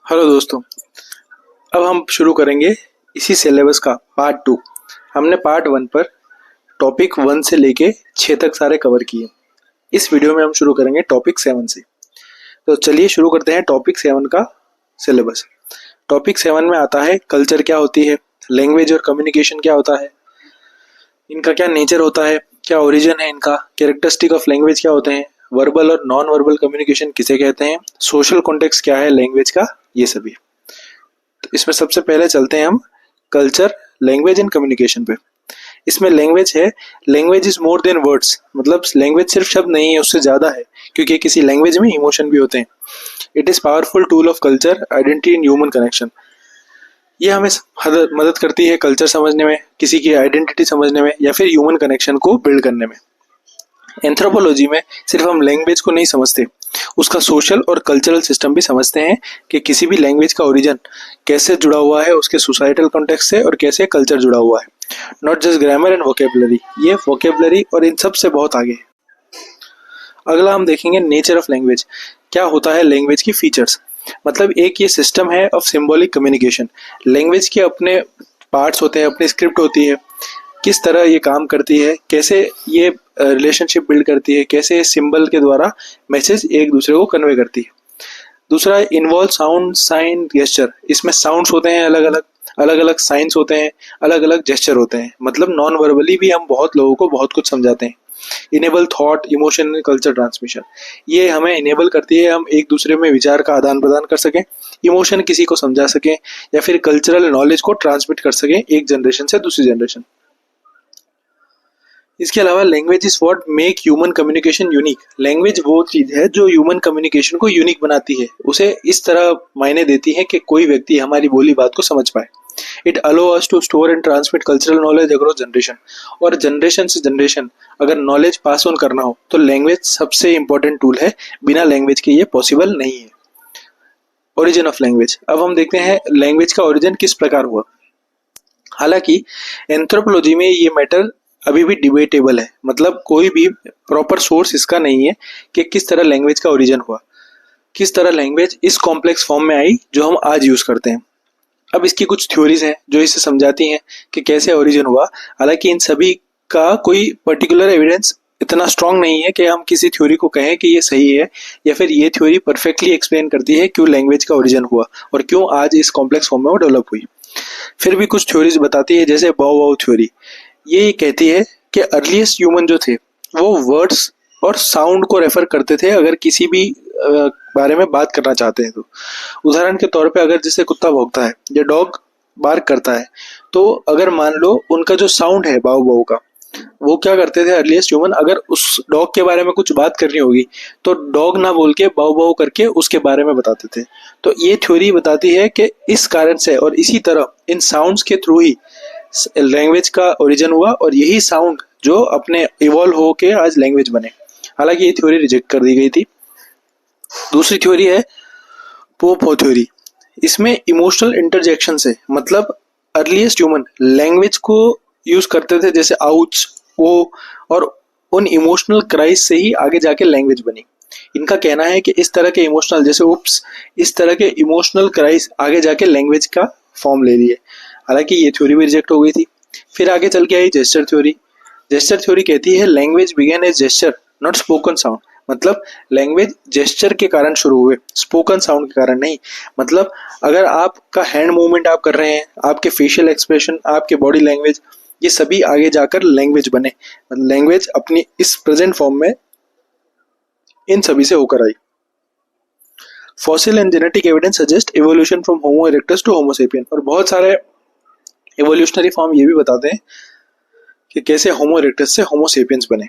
Hello दोस्तों। अब हम शुरू करेंगे इसी सिलेबस का पार्ट 2। हमने पार्ट 1 पर टॉपिक 1 से लेके 6 तक सारे कवर किए। इस वीडियो में हम शुरू करेंगे टॉपिक 7 से। तो चलिए शुरू करते हैं टॉपिक 7 का सिलेबस। टॉपिक 7 में आता है कल्चर क्या होती है, लैंग्वेज और कम्युनिकेशन क्या होता है, इनका क्या नेचर होता है, क्या ओरिजिन है इनका, कैरेक्टरिस्टिक ऑफ लैंग्वेज क्या होते हैं, वर्बल और नॉन वर्बल कम्युनिकेशन किसे कहते हैं, सोशल कॉन्टेक्स्ट क्या है लैंग्वेज का, ये सभी। तो इसमें सबसे पहले चलते हैं हम कल्चर, लैंग्वेज एंड कम्युनिकेशन पे। इसमें लैंग्वेज है, language is more than words, मतलब लैंग्वेज सिर्फ शब्द नहीं है, उससे ज्यादा है, क्योंकि किसी लैंग्वेज में इमोशन भी होते हैं। It is powerful tool of culture, identity in human connection. ये हमें मदद करती है कल्चर समझने में, किसी की आइडेंटिटी समझने में, या फिर ह्यूमन कनेक्शन को बिल्ड करने में। एंथ्रोपोलॉजी में सिर्फ हम लैंग्वेज को नहीं समझते, उसका सोशल और कल्चरल सिस्टम भी समझते हैं कि किसी भी लैंग्वेज का ओरिजिन कैसे जुड़ा हुआ है उसके सोसाइटल कॉन्टेक्स्ट से, और कैसे कल्चर जुड़ा हुआ है। Not just grammar and vocabulary, ये वोकेबलरी और इन सब से बहुत आगे है। अगला हम देखेंगे नेचर ऑफ लैंग्वेज, क्या होता है लैंग्वेज की फीचर्स। मतलब एक ये सिस्टम है ऑफ सिंबॉलिक कम्युनिकेशन। लैंग्वेज के अपने पार्ट्स होते हैं, अपनी स्क्रिप्ट होती है, किस तरह ये काम करती है, कैसे ये रिलेशनशिप बिल्ड करती है, कैसे सिंबल के द्वारा मैसेज एक दूसरे को कन्वे करती है। दूसरा इन्वॉल्व साउंड, साइन, गेस्चर। इसमें साउंड्स होते हैं अलग अलग, अलग अलग साइंस होते हैं, अलग अलग जेस्चर होते हैं। मतलब नॉन वर्बली भी हम बहुत लोगों को बहुत कुछ समझाते हैं। Enable thought, emotion and culture transmission, ये हमें इनेबल करती है हम एक दूसरे में विचार का आदान प्रदान कर सकें, इमोशन किसी को समझा सकें, या फिर कल्चरल नॉलेज को ट्रांसमिट कर सकें एक जनरेशन से दूसरी जनरेशन। इसके अलावा language is what make human communication unique. Language वो चीज है जो ह्यूमन कम्युनिकेशन को यूनिक बनाती है, उसे इस तरह मायने देती है कि कोई व्यक्ति हमारी बोली बात को समझ पाए। It allow us to store and transmit cultural knowledge across generation. और जनरेशन से जनरेशन अगर नॉलेज पास ऑन करना हो तो लैंग्वेज सबसे इंपॉर्टेंट टूल है, बिना लैंग्वेज के ये पॉसिबल नहीं है। ओरिजिन ऑफ लैंग्वेज, अब हम देखते हैं लैंग्वेज का ओरिजिन किस प्रकार हुआ। हालांकि एंथ्रोपोलॉजी में ये मैटर अभी भी डिबेटेबल है, मतलब कोई भी प्रॉपर सोर्स इसका नहीं है कि किस तरह लैंग्वेज का ओरिजिन हुआ, किस तरह लैंग्वेज इस कॉम्प्लेक्स फॉर्म में आई जो हम आज यूज करते हैं। अब इसकी कुछ थ्योरीज हैं जो इसे समझाती हैं कि कैसे ओरिजिन हुआ। हालांकि इन सभी का कोई पर्टिकुलर एविडेंस इतना स्ट्रांग नहीं है कि हम किसी थ्योरी को कहें कि ये सही है, या फिर ये थ्योरी परफेक्टली एक्सप्लेन करती है क्यों लैंग्वेज का ओरिजिन हुआ और क्यों आज इस कॉम्प्लेक्स फॉर्म में वो डेवलप हुई। फिर भी कुछ थ्योरीज बताती है, जैसे बाओ बाओ थ्योरी। ये कहती है कि अर्लीस्ट ह्यूमन जो थे वो वर्ड्स और साउंड को रेफर करते थे अगर किसी भी बारे में बात करना चाहते हैं तो। उदाहरण के तौर पे अगर जैसे कुत्ता भौंकता है या डॉग बार्क करता है, तो अगर मान लो उनका जो साउंड है बाऊ बाऊ का, वो क्या करते थे अर्लीस्ट ह्यूमन, अगर उस डॉग के बारे में कुछ बात करनी होगी तो डॉग ना बोल के बाऊ बाऊ करके उसके बारे में बताते थे। तो ये थ्योरी बताती है कि इस कारण से और इसी तरह इन साउंड्स के थ्रू ही लैंग्वेज का ओरिजिन हुआ, और यही साउंड जो अपने इवॉल्व हो के आज लैंग्वेज बने। हालांकि ये थ्योरी रिजेक्ट कर दी गई थी। दूसरी थ्योरी है पोपो थ्योरी। इसमें इमोशनल इंटरजेक्शन से, मतलब अर्लीस्ट ह्यूमन लैंग्वेज को यूज करते थे, जैसे आउच, वो, और उन इमोशनल क्राइज से ही आगे जाके लैंग्वेज बनी। इनका कहना है कि इस तरह के इमोशनल, जैसे उप्स, इस तरह के इमोशनल क्राइज आगे जाके लैंग्वेज का फॉर्म ले लिए। हालांकि ये थ्योरी भी रिजेक्ट हो गई थी। फिर आगे चल के आई जेस्चर थ्योरी। जेस्चर थ्योरी कहती है language begin as gesture not spoken sound. मतलब लैंग्वेज जेस्चर के कारण शुरू हुए, स्पोकन साउंड के कारण नहीं। मतलब अगर आपका हैंड मूवमेंट आप कर रहे हैं, आपके फेशियल एक्सप्रेशन, आपके बॉडी लैंग्वेज, ये सभी आगे जाकर लैंग्वेज बने। लैंग्वेज अपनी इस प्रेजेंट फॉर्म में इन सभी से होकर आई। Fossil and genetic evidence suggest evolution from Homo erectus to Homo sapien. और बहुत सारे इवोल्यूशनरी फॉर्म ये भी बताते हैं कि कैसे होमो इरेक्टस से होमो सेपियंस बने।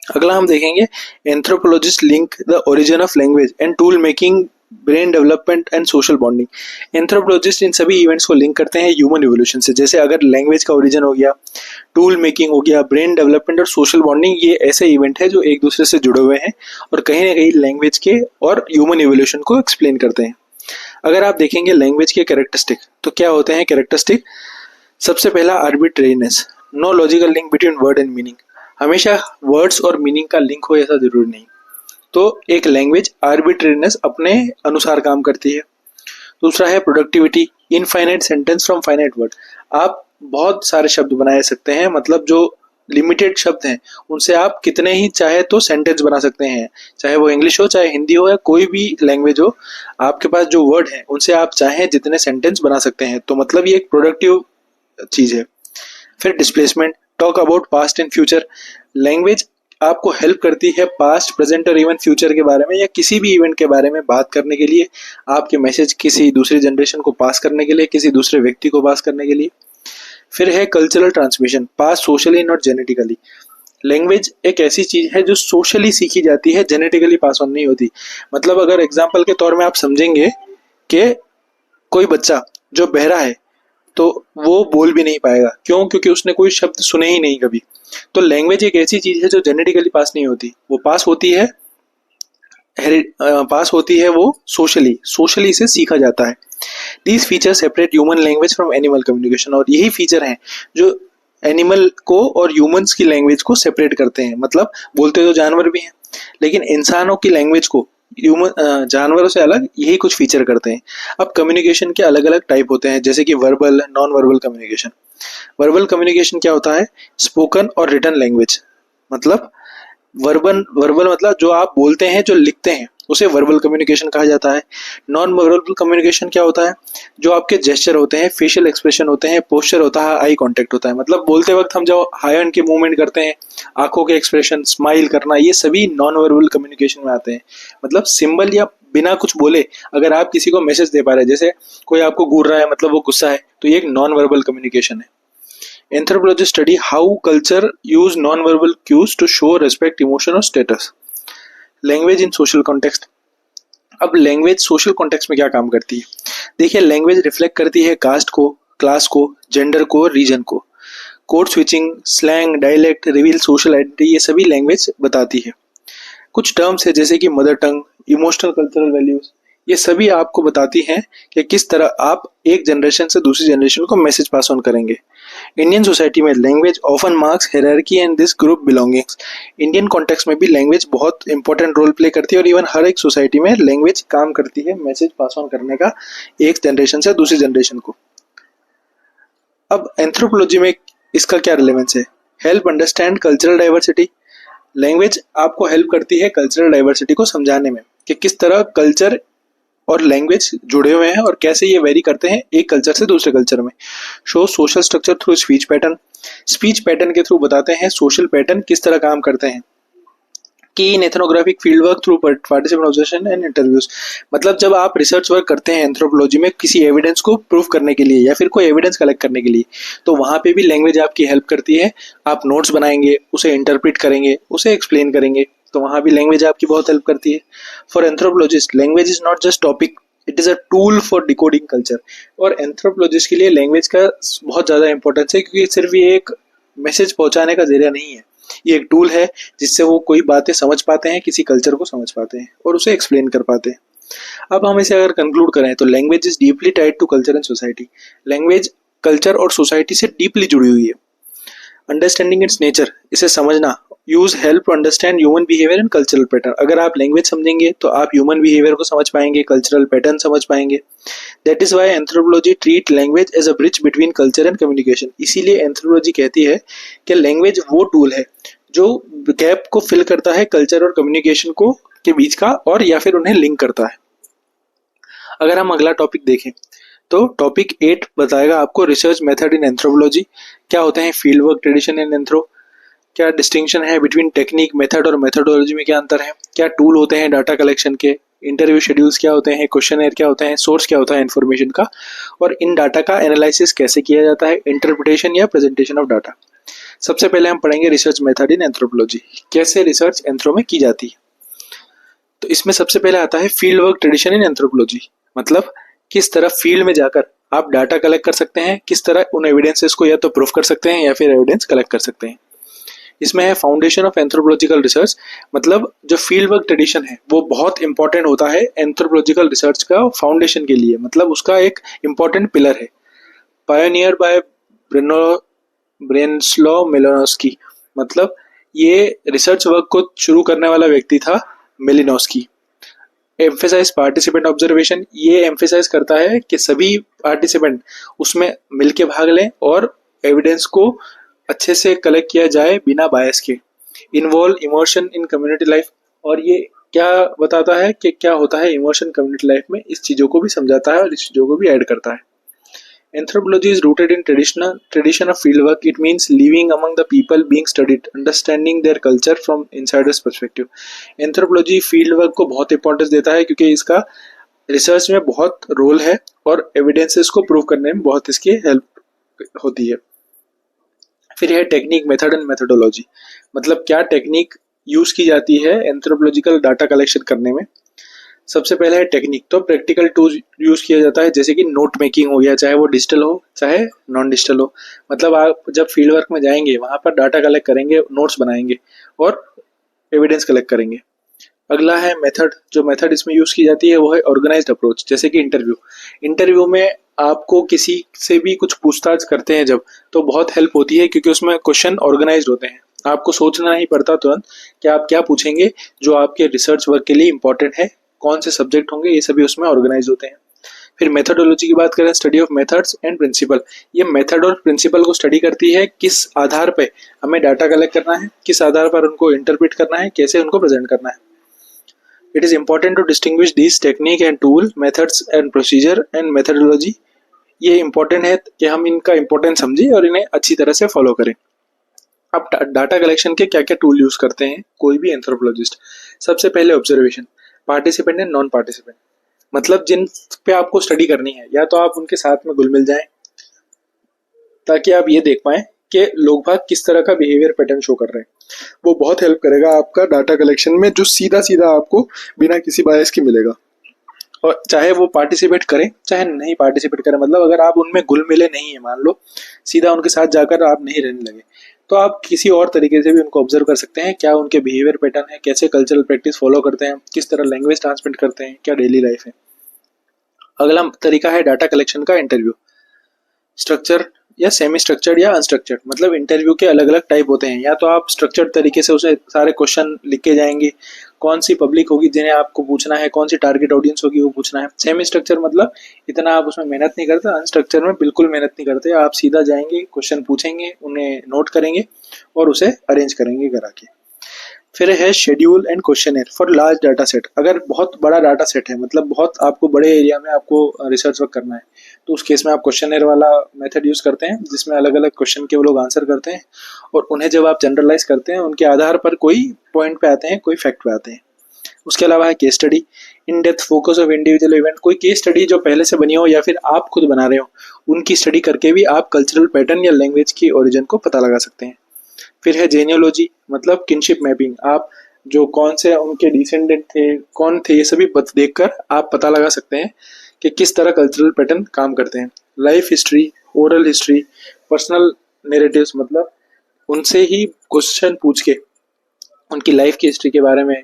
अगला हम देखेंगे anthropologist link the origin of language and tool making, brain development and social bonding. Anthropologist इन सभी इवेंट्स को लिंक करते हैं ह्यूमन इवोल्यूशन से। जैसे अगर लैंग्वेज का ओरिजिन हो गया, टूल मेकिंग हो गया, ब्रेन डेवलपमेंट और सोशल बॉन्डिंग, ये ऐसे इवेंट है जो एक दूसरे से जुड़े हुए हैं और कहीं ना कहीं लैंग्वेज के और ह्यूमन इवोल्यूशन को एक्सप्लेन करते हैं। अगर आप देखेंगे लैंग्वेज के कैरेक्टरिस्टिक, तो क्या होते हैं कैरेक्टरिस्टिक। सबसे पहला arbitrariness, no logical link between word and meaning. हमेशा वर्ड्स और मीनिंग का लिंक हो ऐसा जरूरी नहीं। तो एक लैंग्वेज आर्बिट्रेरीनेस अपने अनुसार काम करती है। दूसरा है productivity, infinite sentence from finite word. आप बहुत सारे शब्द बना सकते हैं, मतलब जो लिमिटेड शब्द हैं उनसे आप कितने ही चाहे तो सेंटेंस बना सकते हैं, चाहे वो इंग्लिश हो, चाहे हिंदी हो, या कोई भी लैंग्वेज हो। आपके पास जो वर्ड है उनसे आप चाहें जितने सेंटेंस बना सकते हैं, तो मतलब ये एक प्रोडक्टिव चीज है। फिर displacement, talk about past and future. Language आपको हेल्प करती है पास्ट, प्रेजेंट और इवन फ्यूचर के बारे में, या किसी भी इवेंट के बारे में बात करने के लिए, आपके मैसेज किसी दूसरी जनरेशन को पास करने के लिए, किसी दूसरे व्यक्ति को पास करने के लिए। फिर है cultural transmission, pass socially not genetically. Language एक ऐसी चीज है जो सोशली सीखी जाती है, जेनेटिकली पास ऑन नहीं होती। मतलब अगर एग्जाम्पल के तौर में आप समझेंगे कि कोई बच्चा जो बहरा है तो वो बोल भी नहीं पाएगा, क्यों? क्योंकि उसने कोई शब्द सुने ही नहीं कभी। तो लैंग्वेज एक ऐसी चीज है जो जेनेटिकली पास नहीं होती, वो पास होती है वो सोशली से सीखा जाता है। These feature separate human language from animal communication, और यही फीचर हैं जो एनिमल को और ह्यूमंस की लैंग्वेज को सेपरेट करते हैं। मतलब बोलते तो जानवर भी हैं, लेकिन इंसानों की लैंग्वेज को जानवरों से अलग यही कुछ फीचर करते हैं। अब कम्युनिकेशन के अलग अलग टाइप होते हैं, जैसे कि verbal, non verbal communication. Verbal communication क्या होता है? स्पोकन और रिटन लैंग्वेज। मतलब वर्बल मतलब जो आप बोलते हैं, जो लिखते हैं, उसे वर्बल कम्युनिकेशन कहा जाता है। नॉन वर्बल कम्युनिकेशन क्या होता है? जो आपके जेस्चर होते हैं, फेशियल एक्सप्रेशन होते हैं, पोस्चर होता है, आई कांटेक्ट होता है। मतलब बोलते वक्त हम जो हाई हैंड के मूवमेंट करते हैं, आंखों के एक्सप्रेशन, स्माइल करना, ये सभी नॉन वर्बल कम्युनिकेशन में आते हैं। मतलब सिंबल या बिना कुछ बोले अगर आप किसी को मैसेज दे पा रहे हैं, जैसे कोई आपको घूर रहा है मतलब वो गुस्सा है, तो ये एक नॉन वर्बल कम्युनिकेशन है। Anthropologists study how culture use non-verbal cues to show respect, emotion और status. Language in social context. अब लैंग्वेज सोशल कॉन्टेक्स्ट में क्या काम करती है? देखिए, लैंग्वेज रिफ्लेक्ट करती है कास्ट को, क्लास को, जेंडर को, रीजन को। Code switching, slang, dialect reveal social identity, ये सभी लैंग्वेज बताती है। कुछ टर्म्स है जैसे कि mother tongue, emotional cultural values, ये सभी आपको बताती हैं कि किस तरह आप एक जनरेशन से दूसरी जनरेशन को मैसेज पास ऑन करेंगे। इंडियन सोसाइटी में language often marks hierarchy and this group belongings. Indian context में भी लैंग्वेज बहुत इंपॉर्टेंट रोल प्ले करती है, और इवन हर एक सोसाइटी में लैंग्वेज काम करती है मैसेज पास ऑन करने का, एक जनरेशन से दूसरी जनरेशन को। अब एंथ्रोपोलॉजी में इसका क्या रिलेवेंस है? Help understand cultural diversity. Language आपको हेल्प करती है कल्चरल डाइवर्सिटी को समझाने में, कि किस तरह कल्चर और लैंग्वेज जुड़े हुए हैं और कैसे ये वेरी करते हैं एक कल्चर से दूसरे कल्चर में। Show social structure through speech pattern. Speech pattern के थ्रू बताते हैं सोशल पैटर्न किस तरह काम करते हैं। की in ethnographic field work through participant observation and interviews. मतलब जब आप रिसर्च वर्क करते हैं एंथ्रोपोलॉजी में किसी एविडेंस को प्रूव करने के लिए या फिर कोई एविडेंस कलेक्ट करने के लिए, तो वहां पे भी लैंग्वेज आपकी हेल्प करती है। आप नोट्स बनाएंगे, उसे इंटरप्रेट करेंगे, उसे एक्सप्लेन करेंगे, तो वहां भी लैंग्वेज आपकी बहुत हेल्प करती है। For anthropologist language is not just topic, it is a tool for decoding culture. और एंथ्रोपोलॉजिस्ट के लिए लैंग्वेज का बहुत ज्यादा इंपॉर्टेंस है, क्योंकि सिर्फ ये एक मैसेज पहुंचाने का जरिया नहीं है, ये एक टूल है जिससे वो कोई बातें समझ पाते हैं, किसी कल्चर को समझ पाते हैं और उसे एक्सप्लेन कर पाते हैं। अब हम इसे अगर कंक्लूड करें तो language is deeply tied to culture and society. Language culture और सोसाइटी से डीपली जुड़ी हुई है। अंडरस्टैंडिंग इट्स नेचर, इसे समझना, use help to understand human behaviour and cultural pattern. अगर आप लैंग्वेज समझेंगे तो आप ह्यूमन बिहेवियर को समझ पाएंगे, कल्चरल पैटर्न समझ पाएंगे। That is why anthropology treat language as a bridge between culture and communication. इसीलिए एंथ्रोपोलॉजी कहती है कि लैंग्वेज वो टूल है जो गैप को फिल करता है कल्चर और कम्युनिकेशन को के बीच का, और या फिर उन्हें लिंक करता है। अगर हम अगला टॉपिक देखें तो टॉपिक 8 बताएगा आपको रिसर्च मेथड इन एंथ्रोपोलॉजी। क्या होते हैं field work, tradition in anthro, क्या डिस्टिंक्शन है बिटवीन टेक्निक, मेथड और मेथोडोलॉजी में क्या अंतर है, क्या टूल होते हैं डाटा कलेक्शन के, इंटरव्यू शेड्यूल्स क्या होते हैं, क्वेश्चनएयर क्या होता है, सोर्स क्या होता है इन्फॉर्मेशन का, और इन डाटा का एनालिसिस कैसे किया जाता है, इंटरप्रिटेशन या प्रेजेंटेशन ऑफ डाटा। सबसे पहले हम पढ़ेंगे रिसर्च मेथड इन एंथ्रोपोलॉजी, कैसे रिसर्च एंथ्रो में की जाती है। तो इसमें सबसे पहले आता है field work tradition in anthropology. मतलब किस तरह फील्ड में जाकर आप डाटा कलेक्ट कर सकते हैं, किस तरह उन एविडेंसेस को या तो प्रूफ कर सकते हैं या फिर एविडेंस कलेक्ट कर सकते हैं। इसमें है फाउंडेशन ऑफ एंथ्रोपोलॉजिकल रिसर्च। मतलब जो फील्ड वर्क ट्रेडिशन है वो बहुत इंपॉर्टेंट होता है एंथ्रोपोलॉजिकल रिसर्च का फाउंडेशन के लिए, मतलब उसका एक इंपॉर्टेंट पिलर है। Pioneer by Bronislaw Malinowski. मतलब ये रिसर्च वर्क को शुरू करने वाला व्यक्ति था मेलिनोस्की। एम्फेसाइज पार्टिसिपेंट ऑब्जर्वेशन, ये एम्फेसाइज करता है कि सभी पार्टिसिपेंट उसमें मिलके भाग लें और एविडेंस को अच्छे से कलेक्ट किया जाए बिना बायस के। Involve emotion in community life, और ये क्या बताता है कि क्या होता है इमोशन कम्युनिटी लाइफ में, इस चीज़ों को भी समझाता है और इस चीज़ों को भी ऐड करता है। Anthropology is rooted in tradition of fieldwork. It means living among the people being studied, understanding their culture from insider's perspective. Anthropology fieldwork को बहुत इंपॉर्टेंस देता है क्योंकि इसका रिसर्च में बहुत रोल है और एविडेंसेस को प्रूव करने में बहुत इसकी हेल्प होती है। फिर है टेक्निक, मेथड एंड मेथोडोलॉजी, मतलब क्या टेक्निक यूज की जाती है एंथ्रोपोलॉजिकल डाटा कलेक्शन करने में। सबसे पहले है टेक्निक, तो प्रैक्टिकल टूल यूज किया जाता है, जैसे कि नोट मेकिंग हो गया, चाहे वो डिजिटल हो चाहे नॉन डिजिटल हो। मतलब आप जब फील्ड वर्क में जाएंगे वहां पर डाटा कलेक्ट करेंगे, नोट्स बनाएंगे और एविडेंस कलेक्ट करेंगे। अगला है मेथड, जो मेथड इसमें यूज की जाती है वो है ऑर्गेनाइज्ड अप्रोच, जैसे कि इंटरव्यू में आपको किसी से भी कुछ पूछताछ करते हैं जब, तो बहुत हेल्प होती है क्योंकि उसमें क्वेश्चन ऑर्गेनाइज्ड होते हैं, आपको सोचना नहीं पड़ता तुरंत कि आप क्या पूछेंगे, जो आपके रिसर्च वर्क के लिए इंपॉर्टेंट है, कौन से सब्जेक्ट होंगे, ये सभी उसमें ऑर्गेनाइज होते हैं। फिर मेथोडोलॉजी की बात करें, study of methods and principle, ये मेथड और प्रिंसिपल को स्टडी करती है, किस आधार पे हमें डाटा कलेक्ट करना है, किस आधार पर उनको इंटरप्रेट करना है, कैसे उनको प्रेजेंट करना है। It is important to distinguish this technique and tool, methods and procedure and methodology. ये इंपॉर्टेंट है कि हम इनका इंपॉर्टेंस समझें और इन्हें अच्छी तरह से फॉलो करें। अब डाटा कलेक्शन के क्या क्या टूल यूज करते हैं कोई भी एंथ्रोपोलॉजिस्ट। सबसे पहले observation, participant and non participant, मतलब जिन पे आपको स्टडी करनी है या तो आप उनके साथ में घुल मिल जाएं ताकि आप ये देख पाएं कि लोग भाग किस तरह का बिहेवियर पैटर्न शो कर रहे हैं। वो बहुत हेल्प करेगा आपका डाटा कलेक्शन में, जो सीधा सीधा आपको बिना किसी बायस के मिलेगा। और चाहे वो पार्टिसिपेट करें चाहे नहीं पार्टिसिपेट करें, मतलब अगर आप उनमें घुल मिले नहीं है, मान लो सीधा उनके साथ जाकर आप नहीं रहने लगे, तो आप किसी और तरीके से भी उनको ऑब्जर्व कर सकते हैं, क्या उनके बिहेवियर पैटर्न है, कैसे कल्चरल प्रैक्टिस फॉलो करते हैं, किस तरह लैंग्वेज ट्रांसमिट करते हैं, क्या डेली लाइफ है। अगला तरीका है डाटा कलेक्शन का इंटरव्यू, स्ट्रक्चर या सेमी स्ट्रक्चर्ड या अनस्ट्रक्चर्ड, मतलब इंटरव्यू के अलग अलग टाइप होते हैं। या तो आप स्ट्रक्चर्ड तरीके से उसे सारे क्वेश्चन लिख के जाएंगे, कौन सी पब्लिक होगी जिन्हें आपको पूछना है, कौन सी टारगेट ऑडियंस होगी वो पूछना है। सेमी स्ट्रक्चर मतलब इतना आप उसमें मेहनत नहीं करते, अनस्ट्रक्चर में बिल्कुल मेहनत नहीं करते, आप सीधा जाएंगे, क्वेश्चन पूछेंगे, उन्हें नोट करेंगे और उसे अरेंज करेंगे घर आके। फिर है schedule and questionnaire for large data set, अगर बहुत बड़ा डाटा सेट है, मतलब बहुत आपको बड़े एरिया में आपको रिसर्च वर्क करना है, तो उस केस में आप क्वेश्चनर वाला मेथड यूज करते हैं, जिसमें अलग अलग क्वेश्चन के वो लोग आंसर करते हैं और उन्हें जब आप जनरलाइज करते हैं उनके आधार पर कोई पॉइंट पे आते हैं, कोई फैक्ट पे आते हैं। उसके अलावा है case study, in depth focus of individual event, कोई केस स्टडी जो पहले से बनी हो या फिर आप खुद बना रहे हो, उनकी स्टडी करके भी आप कल्चरल पैटर्न या लैंग्वेज की ओरिजिन को पता लगा सकते हैं। फिर है जेनियोलॉजी, मतलब किनशिप मैपिंग, आप जो कौन से उनके डिसेंडेंट थे, कौन थे, ये सभी देखकर आप पता लगा सकते हैं कि किस तरह कल्चरल पैटर्न काम करते हैं। Life history, oral history, personal narratives, मतलब उनसे ही क्वेश्चन पूछ के उनकी लाइफ की हिस्ट्री के बारे में,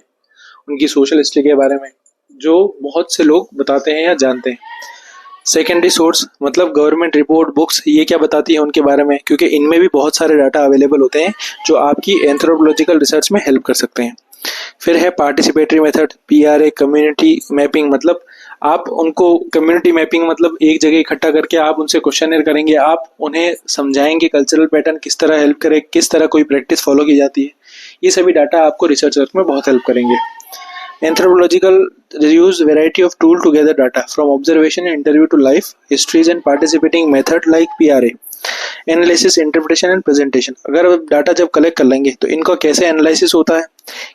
उनकी सोशल हिस्ट्री के बारे में, जो बहुत से लोग बताते हैं या जानते हैं। सेकेंडरी सोर्स, मतलब गवर्नमेंट रिपोर्ट, बुक्स, ये क्या बताती है उनके बारे में, क्योंकि इनमें भी बहुत सारे डाटा अवेलेबल होते हैं जो आपकी एंथ्रोपोलॉजिकल रिसर्च में हेल्प कर सकते हैं। फिर है participatory method, PRA, community mapping, मतलब आप उनको कम्युनिटी मैपिंग मतलब एक जगह इकट्ठा करके आप उनसे क्वेश्चनर करेंगे, आप उन्हें समझाएंगे कल्चरल पैटर्न किस तरह हेल्प करे, किस तरह कोई प्रैक्टिस फॉलो की जाती है। ये सभी डाटा आपको रिसर्च वर्क में बहुत हेल्प करेंगे। Anthropological use variety of tool to gather data from observation and interview to life histories and participating method like PRA, analysis, interpretation and presentation. अगर आप डाटा जब कलेक्ट कर लेंगे तो इनका कैसे एनालिसिस होता है,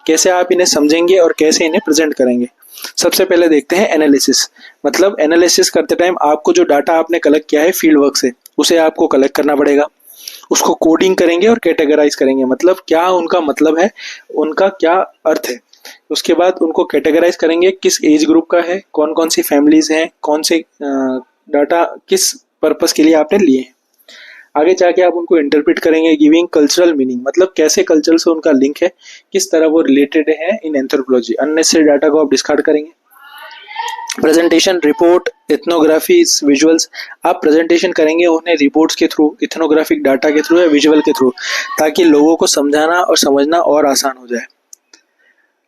कैसे आप इन्हें समझेंगे और कैसे इन्हें प्रेजेंट करेंगे। सबसे पहले देखते हैं एनालिसिस, मतलब एनालिसिस करते टाइम आपको जो डाटा आपने कलेक्ट किया है फील्ड वर्क से, उसे आपको कलेक्ट करना पड़ेगा, उसको कोडिंग करेंगे और कैटेगराइज करेंगे, मतलब क्या उनका मतलब है, उनका क्या अर्थ है। उसके बाद उनको कैटेगराइज करेंगे, किस एज ग्रुप का है, कौन कौन सी फैमिलीज हैं, कौन से डाटा किस पर्पस के लिए आपने लिए हैं। आगे जाके आप उनको इंटरप्रेट करेंगे, गिविंग कल्चरल मीनिंग, मतलब कैसे कल्चर से उनका लिंक है, किस तरह वो रिलेटेड है इन एंथ्रोपोलॉजी। अननेसेसरी डाटा को आप डिस्कार्ड करेंगे। प्रेजेंटेशन, रिपोर्ट, इथनोग्राफी, विजुअल्स, आप प्रेजेंटेशन करेंगे उन्हें रिपोर्ट्स के थ्रू, इथनोग्राफिक डाटा के थ्रू या विजुअल के थ्रू, ताकि लोगों को समझाना और समझना और आसान हो जाए।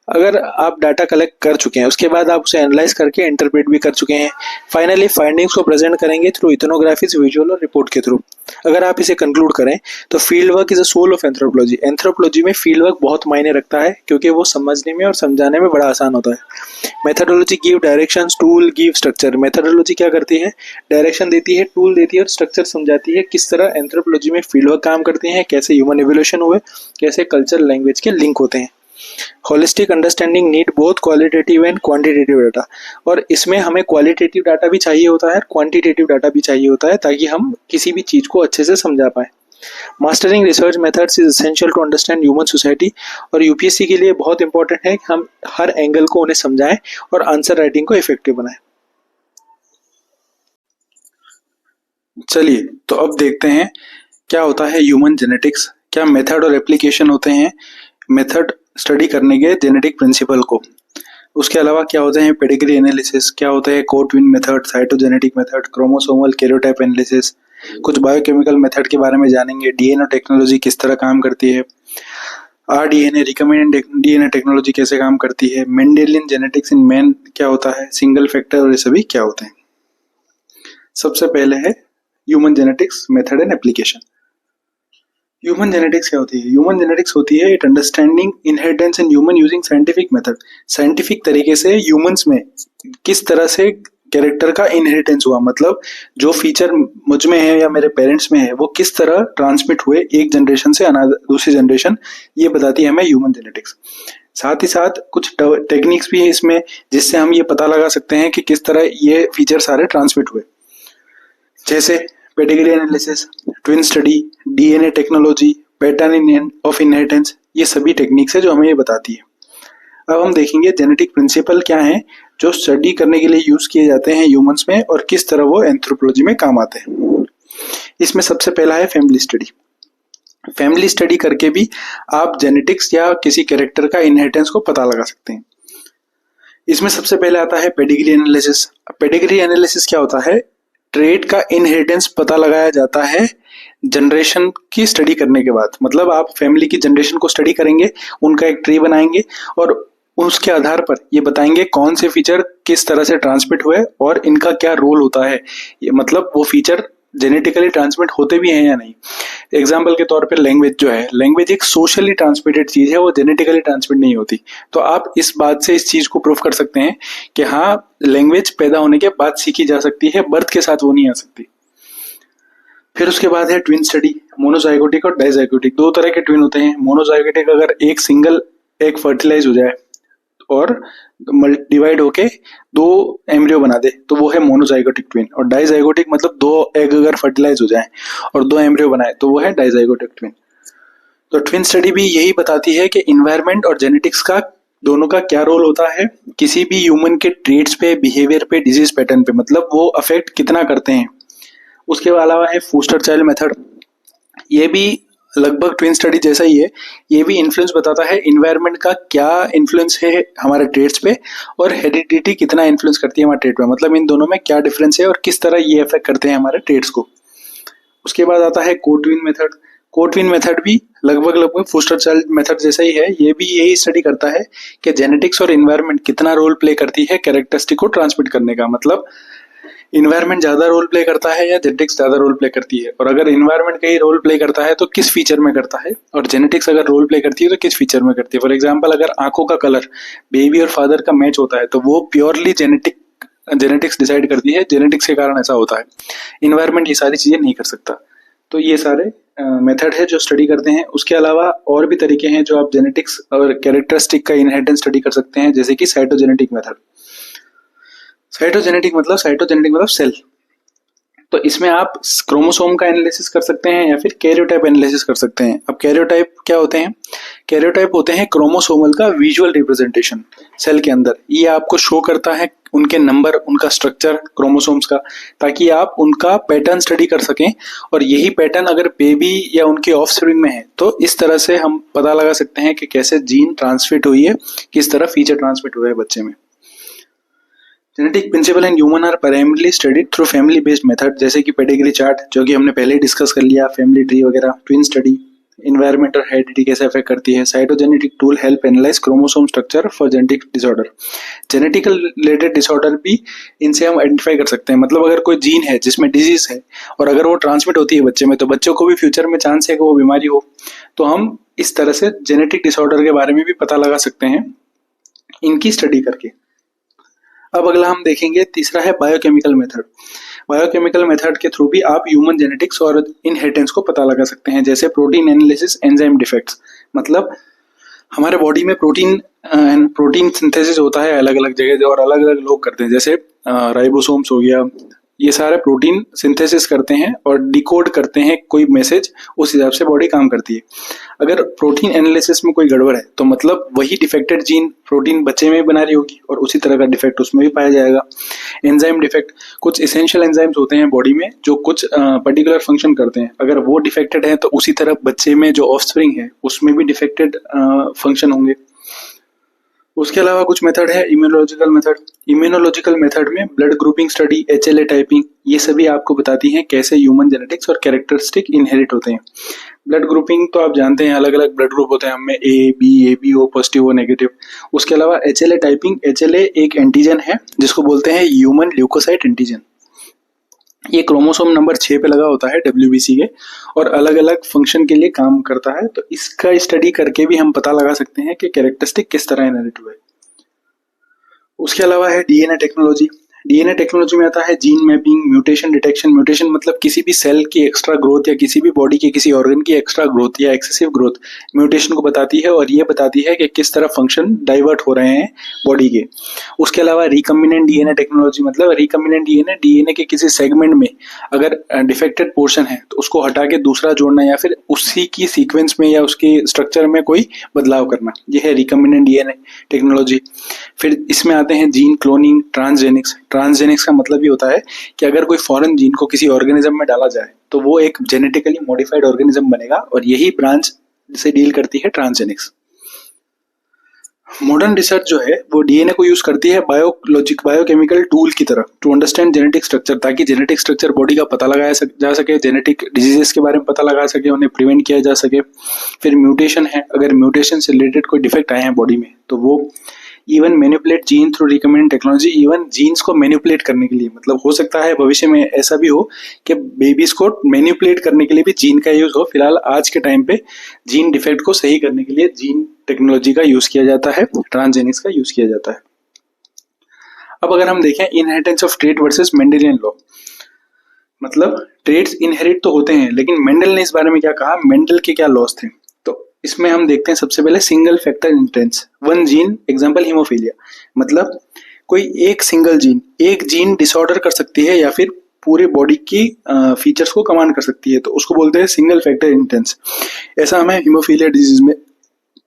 अगर आप डाटा कलेक्ट कर चुके हैं, उसके बाद आप उसे एनालाइज करके इंटरप्रेट भी कर चुके हैं, फाइनली फाइंडिंग्स को प्रेजेंट करेंगे थ्रू इथनोग्राफीज, विजुअल और रिपोर्ट के थ्रू। अगर आप इसे कंक्लूड करें तो field work is a soul of anthropology. Anthropology में फील्ड वर्क बहुत मायने रखता है क्योंकि वो समझने में और समझाने में बड़ा आसान होता है। Methodology give direction, tool give structure. Methodology क्या करती है? डायरेक्शन देती है, टूल देती है और स्ट्रक्चर समझाती है किस तरह एंथ्रोपोलॉजी में फील्ड वर्क काम करते हैं, कैसे ह्यूमन एवोल्यूशन हुए, कैसे कल्चर लैंग्वेज के लिंक होते हैं। Holistic understanding need both qualitative and quantitative data. और इसमें हमें क्वालिटेटिव डाटा भी चाहिए होता है, क्वांटिटेटिव डाटा भी चाहिए होता है, ताकि हम किसी भी चीज को अच्छे से समझा पाए। Mastering research methods is essential to understand human society. और यूपीएससी के लिए बहुत इंपॉर्टेंट है कि हम हर एंगल को उन्हें समझाएं और आंसर राइटिंग को इफेक्टिव बनाएं। चलिए तो अब देखते हैं क्या होता है ह्यूमन जेनेटिक्स, क्या मेथड और एप्लीकेशन होते हैं मेथड स्टडी करने के जेनेटिक प्रिंसिपल को। उसके अलावा क्या होते हैं पेडिग्री एनालिसिस, क्या होता है co-twin method, cytogenetic method, chromosomal karyotype analysis. कुछ बायोकेमिकल मेथड के बारे में जानेंगे, डीएनए टेक्नोलॉजी किस तरह काम करती है, आरडीएनए रिकमेंडेड डीएनए टेक्नोलॉजी कैसे काम करती है, मेंडेलियन जेनेटिक्स इन मैन क्या होता है, सिंगल फैक्टर और ये सभी क्या होते हैं। सबसे पहले है human genetics method and application. Human genetics क्या होती है? ह्यूमन जेनेटिक्स होती है it understanding inheritance in human using scientific method. Scientific तरीके से ह्यूमंस में किस तरह से कैरेक्टर का इनहेरिटेंस हुआ, मतलब जो फीचर मुझ में है या मेरे पेरेंट्स में है वो किस तरह ट्रांसमिट हुए एक जनरेशन से दूसरी जनरेशन, ये बताती है हमें ह्यूमन जेनेटिक्स। साथ ही साथ कुछ टेक्निक्स भी है इसमें जिससे हम ये पता लगा सकते हैं कि किस तरह ये फीचर सारे ट्रांसमिट हुए, जैसे pedigree analysis, twin study, DNA technology, pattern of inheritance. ये सभी टेक्निक्स है जो हमें ये बताती है। अब हम देखेंगे जेनेटिक प्रिंसिपल क्या हैं जो स्टडी करने के लिए यूज किए जाते हैं ह्यूमंस में और किस तरह वो एंथ्रोपोलॉजी में काम आते हैं। इसमें सबसे पहला है फैमिली स्टडी। फैमिली स्टडी करके भी आप जेनेटिक्स या किसी कैरेक्टर का इनहेरिटेंस को पता लगा सकते हैं। इसमें सबसे पहले आता है पेडिग्री एनालिसिस। पेडिग्री एनालिसिस क्या होता है? ट्रेट का इनहेरिटेंस पता लगाया जाता है जनरेशन की स्टडी करने के बाद। मतलब आप फैमिली की जनरेशन को स्टडी करेंगे, उनका एक ट्री बनाएंगे और उसके आधार पर ये बताएंगे कौन से फीचर किस तरह से ट्रांसमिट हुए और इनका क्या रोल होता है। ये मतलब वो फीचर जेनेटिकली ट्रांसमिट होते भी हैं या नहीं। एग्जाम्पल के तौर पे लैंग्वेज जो है, लैंग्वेज एक सोशली ट्रांसमिटेड चीज है, वो जेनेटिकली ट्रांसमिट नहीं होती। तो आप इस बात से इस चीज को प्रूव कर सकते हैं कि हाँ लैंग्वेज पैदा होने के बाद सीखी जा सकती है, बर्थ के साथ वो नहीं आ सकती। फिर उसके बाद है ट्विन स्टडी। मोनोजाइगोटिक और डाइजाइगोटिक दो तरह के ट्विन होते हैं। मोनोजाइगोटिक अगर एक सिंगल एग फर्टिलाइज हो जाए और डिवाइड होके दो एम्ब्रियो बना दे तो वो है मोनोजाइगोटिक ट्विन। और डाइजाइगोटिक मतलब दो एग अगर फर्टिलाइज हो जाए और दो एम्ब्रियो बनाए तो वो है डाइजाइगोटिक ट्विन। तो ट्विन स्टडी भी यही बताती है कि इन्वायरमेंट और जेनेटिक्स का दोनों का क्या रोल होता है किसी भी ह्यूमन के ट्रेट्स पे, बिहेवियर पे, डिजीज पैटर्न पे, मतलब वो अफेक्ट कितना करते हैं। उसके अलावा है फोस्टर चाइल्ड मेथड। ये भी लगभग ट्विन स्टडी जैसा ही है। ये भी इन्फ्लुएंस बताता है इन्वायरमेंट का क्या इन्फ्लुएंस है हमारे ट्रेड्स पे और हेरिडिटी कितना इन्फ्लुएंस करती है हमारे ट्रेड पे, मतलब इन दोनों में क्या डिफरेंस है और किस तरह ये अफेक्ट करते हैं हमारे ट्रेड्स को। उसके बाद आता है कोटविन मेथड। कोटविन मेथड भी लगभग फोस्टर चाइल्ड मेथड जैसा ही है। ये भी यही स्टडी करता है कि जेनेटिक्स और इन्वायरमेंट कितना रोल प्ले करती है कैरेक्टरिस्टिक को ट्रांसमिट करने का, मतलब इन्वायरमेंट ज्यादा रोल प्ले करता है या जेनेटिक्स ज्यादा रोल प्ले करती है, और अगर इन्वायरमेंट का ही रोल प्ले करता है तो किस फीचर में करता है, और जेनेटिक्स अगर रोल प्ले करती है तो किस फीचर में करती है। फॉर एग्जांपल अगर आंखों का कलर बेबी और फादर का मैच होता है तो वो प्योरली जेनेटिक्स डिसाइड करती है, जेनेटिक्स के कारण ऐसा होता है। इन्वायरमेंट ये सारी चीजें नहीं कर सकता। तो ये सारे मेथड है जो स्टडी करते हैं। उसके अलावा और भी तरीके हैं जो आप जेनेटिक्स और कैरेक्टरिस्टिक का इनहेरिटेंस स्टडी कर सकते हैं, जैसे कि साइटोजेनेटिक मेथड। साइटोजेनेटिक मतलब सेल। तो इसमें आप क्रोमोसोम का एनालिसिस कर सकते हैं या फिर कैरियोटाइप एनालिसिस कर सकते हैं। अब कैरियोटाइप क्या होते हैं? कैरियोटाइप होते हैं क्रोमोसोमल का विजुअल रिप्रेजेंटेशन सेल के अंदर। ये आपको शो करता है उनके नंबर, उनका स्ट्रक्चर क्रोमोसोम्स का, ताकि आप उनका पैटर्न स्टडी कर सकें। और यही पैटर्न अगर बेबी या उनके ऑफस्प्रिंग में है तो इस तरह से हम पता लगा सकते हैं कि कैसे जीन ट्रांसमिट हुई है, किस तरह फीचर ट्रांसमिट हुआ है बच्चे में। Genetic principle in human are primarily studied through family based method, जैसे कि पेडिग्री चार्ट जो कि हमने पहले ही डिस्कस कर लिया, फैमिली ट्री वगैरह, ट्विन स्टडी, इन्वायरमेंट और हेरिडिटी कैसे अफेक्ट करती है। Cytogenetic tool help analyse chromosome structure for genetic disorder. Genetical related disorder भी इनसे हम आइडेंटिफाई कर सकते हैं। मतलब अगर कोई जीन है जिसमें डिजीज है और अगर वो ट्रांसमिट होती है बच्चे में, तो बच्चों को भी फ्यूचर में चांस है कि वो बीमारी हो। तो हम इस तरह से जेनेटिक डिसऑर्डर के बारे में भी पता लगा सकते हैं इनकी स्टडी करके। अब अगला हम देखेंगे, तीसरा है बायोकेमिकल मेथड। बायोकेमिकल मेथड के थ्रू भी आप ह्यूमन जेनेटिक्स और इनहेरिटेंस को पता लगा सकते हैं, जैसे प्रोटीन एनालिसिस, एंजाइम डिफेक्ट्स। मतलब हमारे बॉडी में प्रोटीन सिंथेसिस होता है अलग अलग जगह और अलग अलग लोग करते हैं, जैसे राइबोसोम्स हो गया, ये सारे प्रोटीन सिंथेसिस करते हैं और डिकोड करते हैं कोई मैसेज, उस हिसाब से बॉडी काम करती है। अगर प्रोटीन एनालिसिस में कोई गड़बड़ है तो मतलब वही डिफेक्टेड जीन प्रोटीन बच्चे में बना रही होगी और उसी तरह का डिफेक्ट उसमें भी पाया जाएगा। एंजाइम डिफेक्ट, कुछ इसेंशियल एंजाइम्स होते हैं बॉडी में जो कुछ पर्टिकुलर फंक्शन करते हैं, अगर वो डिफेक्टेड है तो उसी तरह बच्चे में जो ऑफस्प्रिंग है उसमें भी डिफेक्टेड फंक्शन होंगे। उसके अलावा कुछ मेथड है इम्यूनोलॉजिकल मेथड। इम्यूनोलॉजिकल मेथड में blood grouping study, HLA typing, ये सभी आपको बताती हैं कैसे ह्यूमन जेनेटिक्स और कैरेक्टरिस्टिक इनहेरिट होते हैं। ब्लड ग्रुपिंग तो आप जानते हैं, अलग अलग ब्लड ग्रुप होते हैं हमें, A, B, AB, O positive, O negative. उसके अलावा HLA टाइपिंग, HLA एक एंटीजन है जिसको बोलते हैं ह्यूमन ल्यूकोसाइट एंटीजन। ये क्रोमोसोम नंबर 6 पे लगा होता है WBC के और अलग अलग फंक्शन के लिए काम करता है। तो इसका स्टडी करके भी हम पता लगा सकते हैं कि कैरेक्टरिस्टिक किस तरह इनहेरिट हुए। उसके अलावा है DNA टेक्नोलॉजी। DNA टेक्नोलॉजी में आता है gene mapping, mutation detection. Mutation मतलब किसी भी सेल की एक्स्ट्रा ग्रोथ या किसी भी बॉडी के किसी ऑर्गन की एक्स्ट्रा ग्रोथ या एक्सेसिव ग्रोथ म्यूटेशन को बताती है और ये बताती है कि किस तरह फंक्शन डाइवर्ट हो रहे हैं बॉडी के। उसके अलावा रिकम्बिनेंट DNA टेक्नोलॉजी, मतलब रिकम्बिनेंट DNA के किसी सेगमेंट में अगर डिफेक्टेड पोर्शन है तो उसको हटा के दूसरा जोड़ना या फिर उसी की सीक्वेंस में या उसके स्ट्रक्चर में कोई बदलाव करना, ये है रिकम्बिनेंट DNA टेक्नोलॉजी। फिर इसमें आते हैं जीन क्लोनिंग, ट्रांसजेनिक्स। ट्रांसजेनिक्स का मतलब ये होता है कि अगर कोई फॉरेन जीन को किसी ऑर्गेनिज्म में डाला जाए तो वो एक जेनेटिकली मॉडिफाइड ऑर्गेनिज्म बनेगा और यही ब्रांच से डील करती है ट्रांसजेनिक्स। मॉडर्न रिसर्च जो है वो DNA को यूज करती है बायोकेमिकल टूल की तरह टू अंडरस्टैंड जेनेटिक स्ट्रक्चर, ताकि जेनेटिक स्ट्रक्चर बॉडी का पता लगाया जा सके, जेनेटिक डिजीजेस के बारे में पता लगा सके, उन्हें प्रिवेंट किया जा सके। फिर म्यूटेशन है, अगर म्यूटेशन से रिलेटेड कोई डिफेक्ट आए हैं बॉडी में तो वो even manipulate gene through recommended technology, even genes को मैनिपुलेट करने के लिए, मतलब हो सकता है भविष्य में ऐसा भी हो कि बेबीज को मैनिपुलेट करने के लिए भी जीन का यूज हो। फिलहाल आज के टाइम पे जीन डिफेक्ट को सही करने के लिए जीन टेक्नोलॉजी का यूज किया जाता है, ट्रांसजेनिक्स का यूज किया जाता है। अब अगर हम देखें inheritance of trait versus Mendelian law, मतलब ट्रेट्स इनहेरिट तो होते हैं लेकिन मेंडल ने इस बारे में क्या कहा, मेंडल के क्या लॉस थे, तो इसमें हम देखते हैं सबसे पहले single factor inheritance, one gene, example haemophilia. मतलब कोई एक सिंगल जीन, एक जीन डिसऑर्डर कर सकती है या फिर पूरे बॉडी की फीचर्स को कमांड कर सकती है, तो उसको बोलते हैं सिंगल फैक्टर इनहेरिटेंस। ऐसा हमें हीमोफीलिया डिजीज में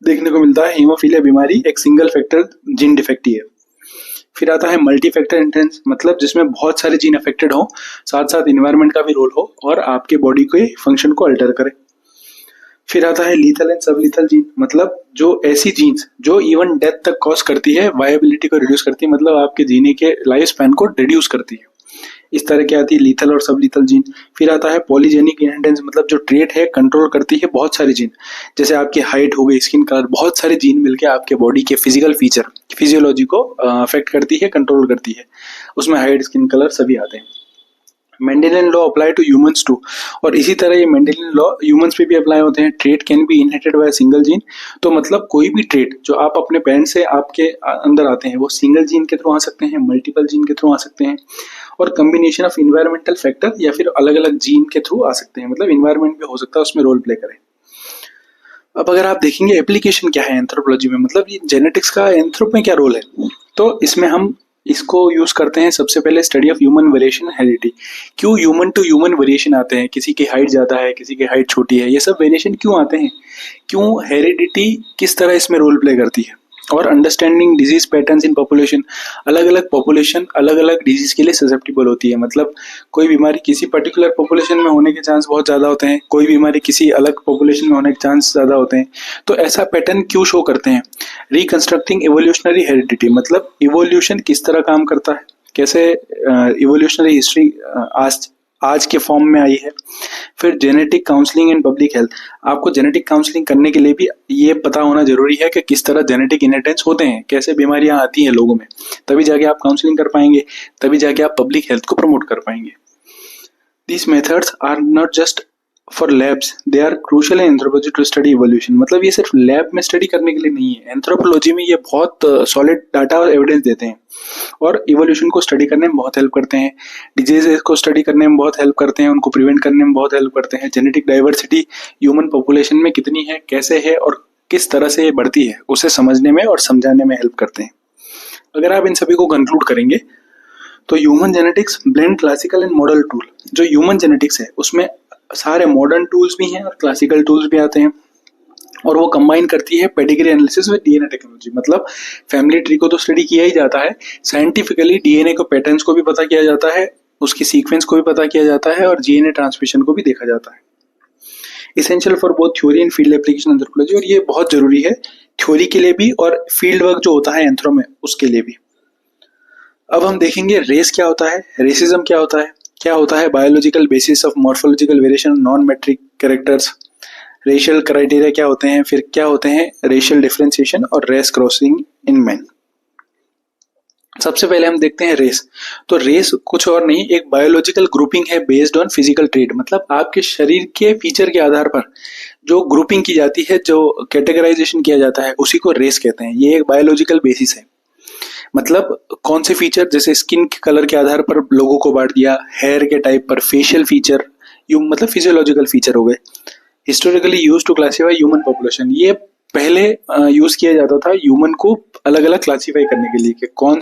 देखने को मिलता है। हीमोफीलिया बीमारी एक सिंगल फैक्टर जीन डिफेक्ट ही है। फिर आता है मल्टी फैक्टर इनहेरिटेंस, मतलब जिसमें बहुत सारे जीन अफेक्टेड हो, साथ साथ इन्वायरमेंट का भी रोल हो और आपके बॉडी के फंक्शन को अल्टर करे। फिर आता है लीथल एंड सब लीथल जीन, मतलब जो ऐसी जीन्स जो इवन डेथ तक कॉज करती है, वायबिलिटी को रिड्यूस करती है, मतलब आपके जीने के लाइफ स्पैन को रिड्यूस करती है। इस तरह की आती है लीथल और सब लीथल जीन। फिर आता है पॉलीजेनिक इनहेरिटेंस, मतलब जो ट्रेट है कंट्रोल करती है बहुत सारी जीन, जैसे आपकी हाइट हो गई, स्किन कलर, बहुत सारे जीन मिलके आपके बॉडी के फिजिकल फीचर, फिजियोलॉजी को अफेक्ट करती है, कंट्रोल करती है। उसमें हाइट, स्किन कलर सभी आते हैं। Mendelian law apply to humans too, और इसी तरह ये मेंडेलियन लॉ ह्यूमंस पे भी अप्लाई होते हैं। Trait can be inherited by single gene, तो मतलब कोई भी ट्रेट जो आप अपने पेरेंट्स से आपके अंदर आते हैं वो सिंगल जीन के थ्रू आ सकते हैं, मल्टीपल जीन के थ्रू आ सकते हैं, और कम्बिनेशन ऑफ इन्वायरमेंटल फैक्टर या फिर अलग अलग जीन के थ्रू आ सकते हैं, मतलब इन्वायरमेंट भी हो सकता है उसमें रोल प्ले करे। अब अगर आप देखेंगे एप्लीकेशन क्या है एंथ्रोपोलॉजी में, मतलब ये जेनेटिक्स का एंथ्रोप में क्या रोल है, तो इसमें हम इसको यूज करते हैं सबसे पहले study of human variation, heredity. क्यों ह्यूमन टू ह्यूमन वेरिएशन आते हैं, किसी की हाइट ज्यादा है, किसी की हाइट छोटी है, ये सब वेरिएशन क्यों आते हैं, क्यों हेरिडिटी किस तरह इसमें रोल प्ले करती है, और understanding disease patterns in population, अलग अलग पॉपुलेशन अलग अलग डिजीज के लिए ससेप्टिबल होती है, मतलब कोई बीमारी किसी पर्टिकुलर पॉपुलेशन में होने के चांस बहुत ज्यादा होते हैं, कोई बीमारी किसी अलग पॉपुलेशन में होने के चांस ज्यादा होते हैं, तो ऐसा पैटर्न क्यों शो करते हैं। रिकंस्ट्रक्टिंग इवोल्यूशनरी हेरिडिटी, मतलब इवोल्यूशन किस तरह काम करता है, कैसे इवोल्यूशनरी हिस्ट्री आज आज के फॉर्म में आई है। फिर genetic counselling and public health, आपको जेनेटिक काउंसलिंग करने के लिए भी ये पता होना जरूरी है कि किस तरह जेनेटिक इनहेरिटेंस होते हैं, कैसे बीमारियां आती हैं लोगों में, तभी जाके आप काउंसलिंग कर पाएंगे, तभी जाके आप पब्लिक हेल्थ को प्रमोट कर पाएंगे। These methods are not just for labs, they are crucial in anthropology to study evolution। मतलब ये सिर्फ लैब में स्टडी करने के लिए नहीं है, एंथ्रोपोलॉजी में ये बहुत सॉलिड डाटा और एविडेंस देते हैं और इवोल्यूशन को स्टडी करने में बहुत हेल्प करते हैं, डिजीजेस को स्टडी करने में बहुत हेल्प करते हैं, उनको प्रिवेंट करने में बहुत हेल्प करते हैं। जेनेटिक डाइवर्सिटी ह्यूमन पॉपुलेशन में कितनी है, कैसे है और किस तरह से ये बढ़ती है, उसे समझने में और समझाने में हेल्प करते हैं। अगर आप इन सभी को कंक्लूड करेंगे तो human genetics blend classical and modern tool. जो ह्यूमन जेनेटिक्स है उसमें सारे मॉडर्न टूल्स भी हैं और क्लासिकल टूल्स भी आते हैं, और वो कंबाइन करती है pedigree analysis with DNA technology. मतलब फैमिली ट्री को तो स्टडी किया ही जाता है, साइंटिफिकली डीएनए को पैटर्न्स को भी पता किया जाता है, उसकी सीक्वेंस को भी पता किया जाता है और जीएनए ट्रांसमिशन को भी देखा जाता है। Essential for both theory and field application anthropology, और ये बहुत जरूरी है थ्योरी के लिए भी और फील्ड वर्क जो होता है एंथ्रो में उसके लिए भी। अब हम देखेंगे रेस क्या होता है, रेसिज्म क्या होता है biological basis of morphological variation non metric characters, racial criteria क्या होते हैं, फिर क्या होते हैं रेशियल डिफरेंशिएशन और रेस क्रॉसिंग इन मैन। सबसे पहले हम देखते हैं रेस। तो रेस कुछ और नहीं, एक बायोलॉजिकल ग्रुपिंग है बेस्ड ऑन फिजिकल ट्रेट। मतलब आपके शरीर के फीचर के आधार पर जो ग्रुपिंग की जाती है, जो कैटेगराइजेशन किया जाता है, उसी को रेस कहते हैं। ये एक बायोलॉजिकल बेसिस है। मतलब कौन से फीचर, जैसे स्किन के कलर के आधार पर लोगों को बांट दिया, हेयर के टाइप पर, फेशियल फीचर, मतलब फिजियोलॉजिकल फीचर हो गए। Historically used to classify human population, ये पहले यूज किया जाता था ह्यूमन को अलग अलग क्लासिफाई करने के लिए कि कौन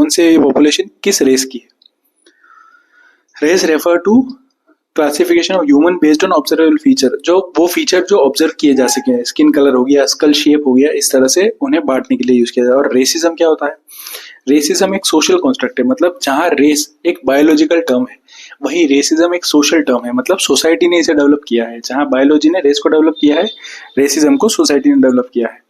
से पॉपुलेशन किस रेस की है। Race refer to classification of human based on observable feature, जो वो फीचर जो ऑब्जर्व किए जा सके, स्किन कलर हो गया, स्कल शेप हो गया, इस तरह से उन्हें बांटने के लिए यूज किया जाता है। और रेसिज्म क्या होता है, रेसिज्म एक सोशल कॉन्स्ट्रक्ट है। मतलब जहां रेस एक बायोलॉजिकल टर्म है, वही रेसिज्म एक सोशल टर्म है। मतलब सोसाइटी ने इसे डेवलप किया है। जहां बायोलॉजी ने रेस को डेवलप किया है, रेसिज्म को सोसाइटी ने डेवलप किया है।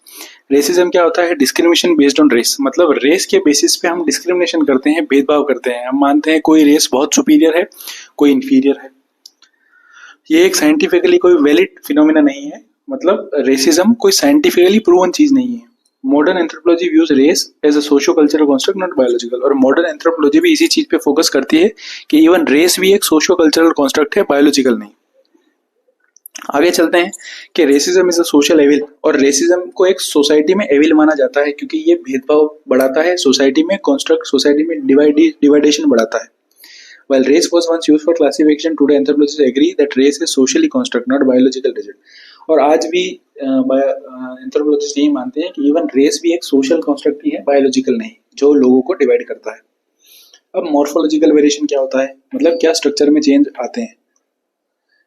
रेसिज्म क्या होता है, डिस्क्रिमिनेशन बेस्ड ऑन रेस। मतलब रेस के बेसिस पे हम डिस्क्रिमिनेशन करते हैं, भेदभाव करते हैं। हम मानते हैं कोई रेस बहुत सुपीरियर है, कोई इंफीरियर है। ये एक साइंटिफिकली कोई वैलिड फिनोमिना नहीं है। मतलब रेसिज्म कोई साइंटिफिकली प्रूवन चीज नहीं है। Modern anthropology views race as a socio cultural construct not biological, और मॉडर्न एंथ्रोपोलॉजी भी इसी चीज पे फोकस करती है कि इवन रेस भी एक सोशियो कल्चरल कॉन्स्ट्रक्ट है, बायोलॉजिकल नहीं। आगे चलते हैं कि racism is a social evil, और रेसिज्म को एक सोसाइटी में एविल माना जाता है क्योंकि ये भेदभाव बढ़ाता है सोसाइटी में, कॉन्स्ट्रक्ट सोसाइटी में डिवाइडेशन बढ़ाता है। While race was once used for classification, today anthropologists agree that race is socially construct, not biological rigid। और आज भी एंथ्रोपोलॉजिस्ट यही मानते हैं कि इवन रेस भी एक सोशल कॉन्स्ट्रक्ट ही है, बायोलॉजिकल नहीं, जो लोगों को डिवाइड करता है। अब मॉर्फोलॉजिकल वेरिएशन क्या होता है, मतलब क्या स्ट्रक्चर में चेंज आते हैं।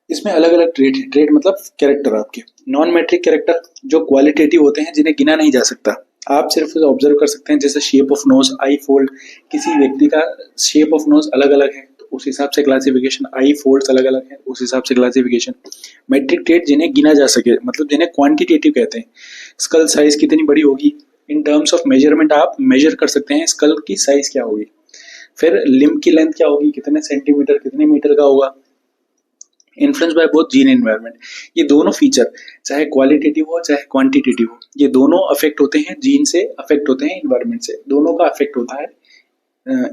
इसमें अलग अलग ट्रेट है। ट्रेट मतलब कैरेक्टर आपके। नॉन मैट्रिक कैरेक्टर जो क्वालिटेटिव होते हैं, जिन्हें गिना नहीं जा सकता, आप सिर्फ ऑब्जर्व कर सकते हैं। जैसे shape of nose, I fold, किसी व्यक्ति का शेप ऑफ नोज अलग अलग है तो उस हिसाब से क्लासिफिकेशन, आई फोल्ड्स अलग अलग है उस हिसाब से क्लासिफिकेशन। मैट्रिक ट्रेट जिन्हें गिना जा सके, मतलब जिन्हें क्वांटिटेटिव कहते हैं। स्कल साइज कितनी बड़ी होगी, इन टर्म्स ऑफ मेजरमेंट आप मेजर कर सकते हैं स्कल की साइज क्या होगी। फिर लिम्ब की लेंथ क्या होगी, कितने सेंटीमीटर कितने मीटर का होगा। Influence by both gene environment, ये दोनों फीचर चाहे क्वालिटेटिव हो चाहे क्वांटिटेटिव हो, ये दोनों अफेक्ट होते हैं जीन से, अफेक्ट होते हैं एनवायरनमेंट से, दोनों का अफेक्ट होता है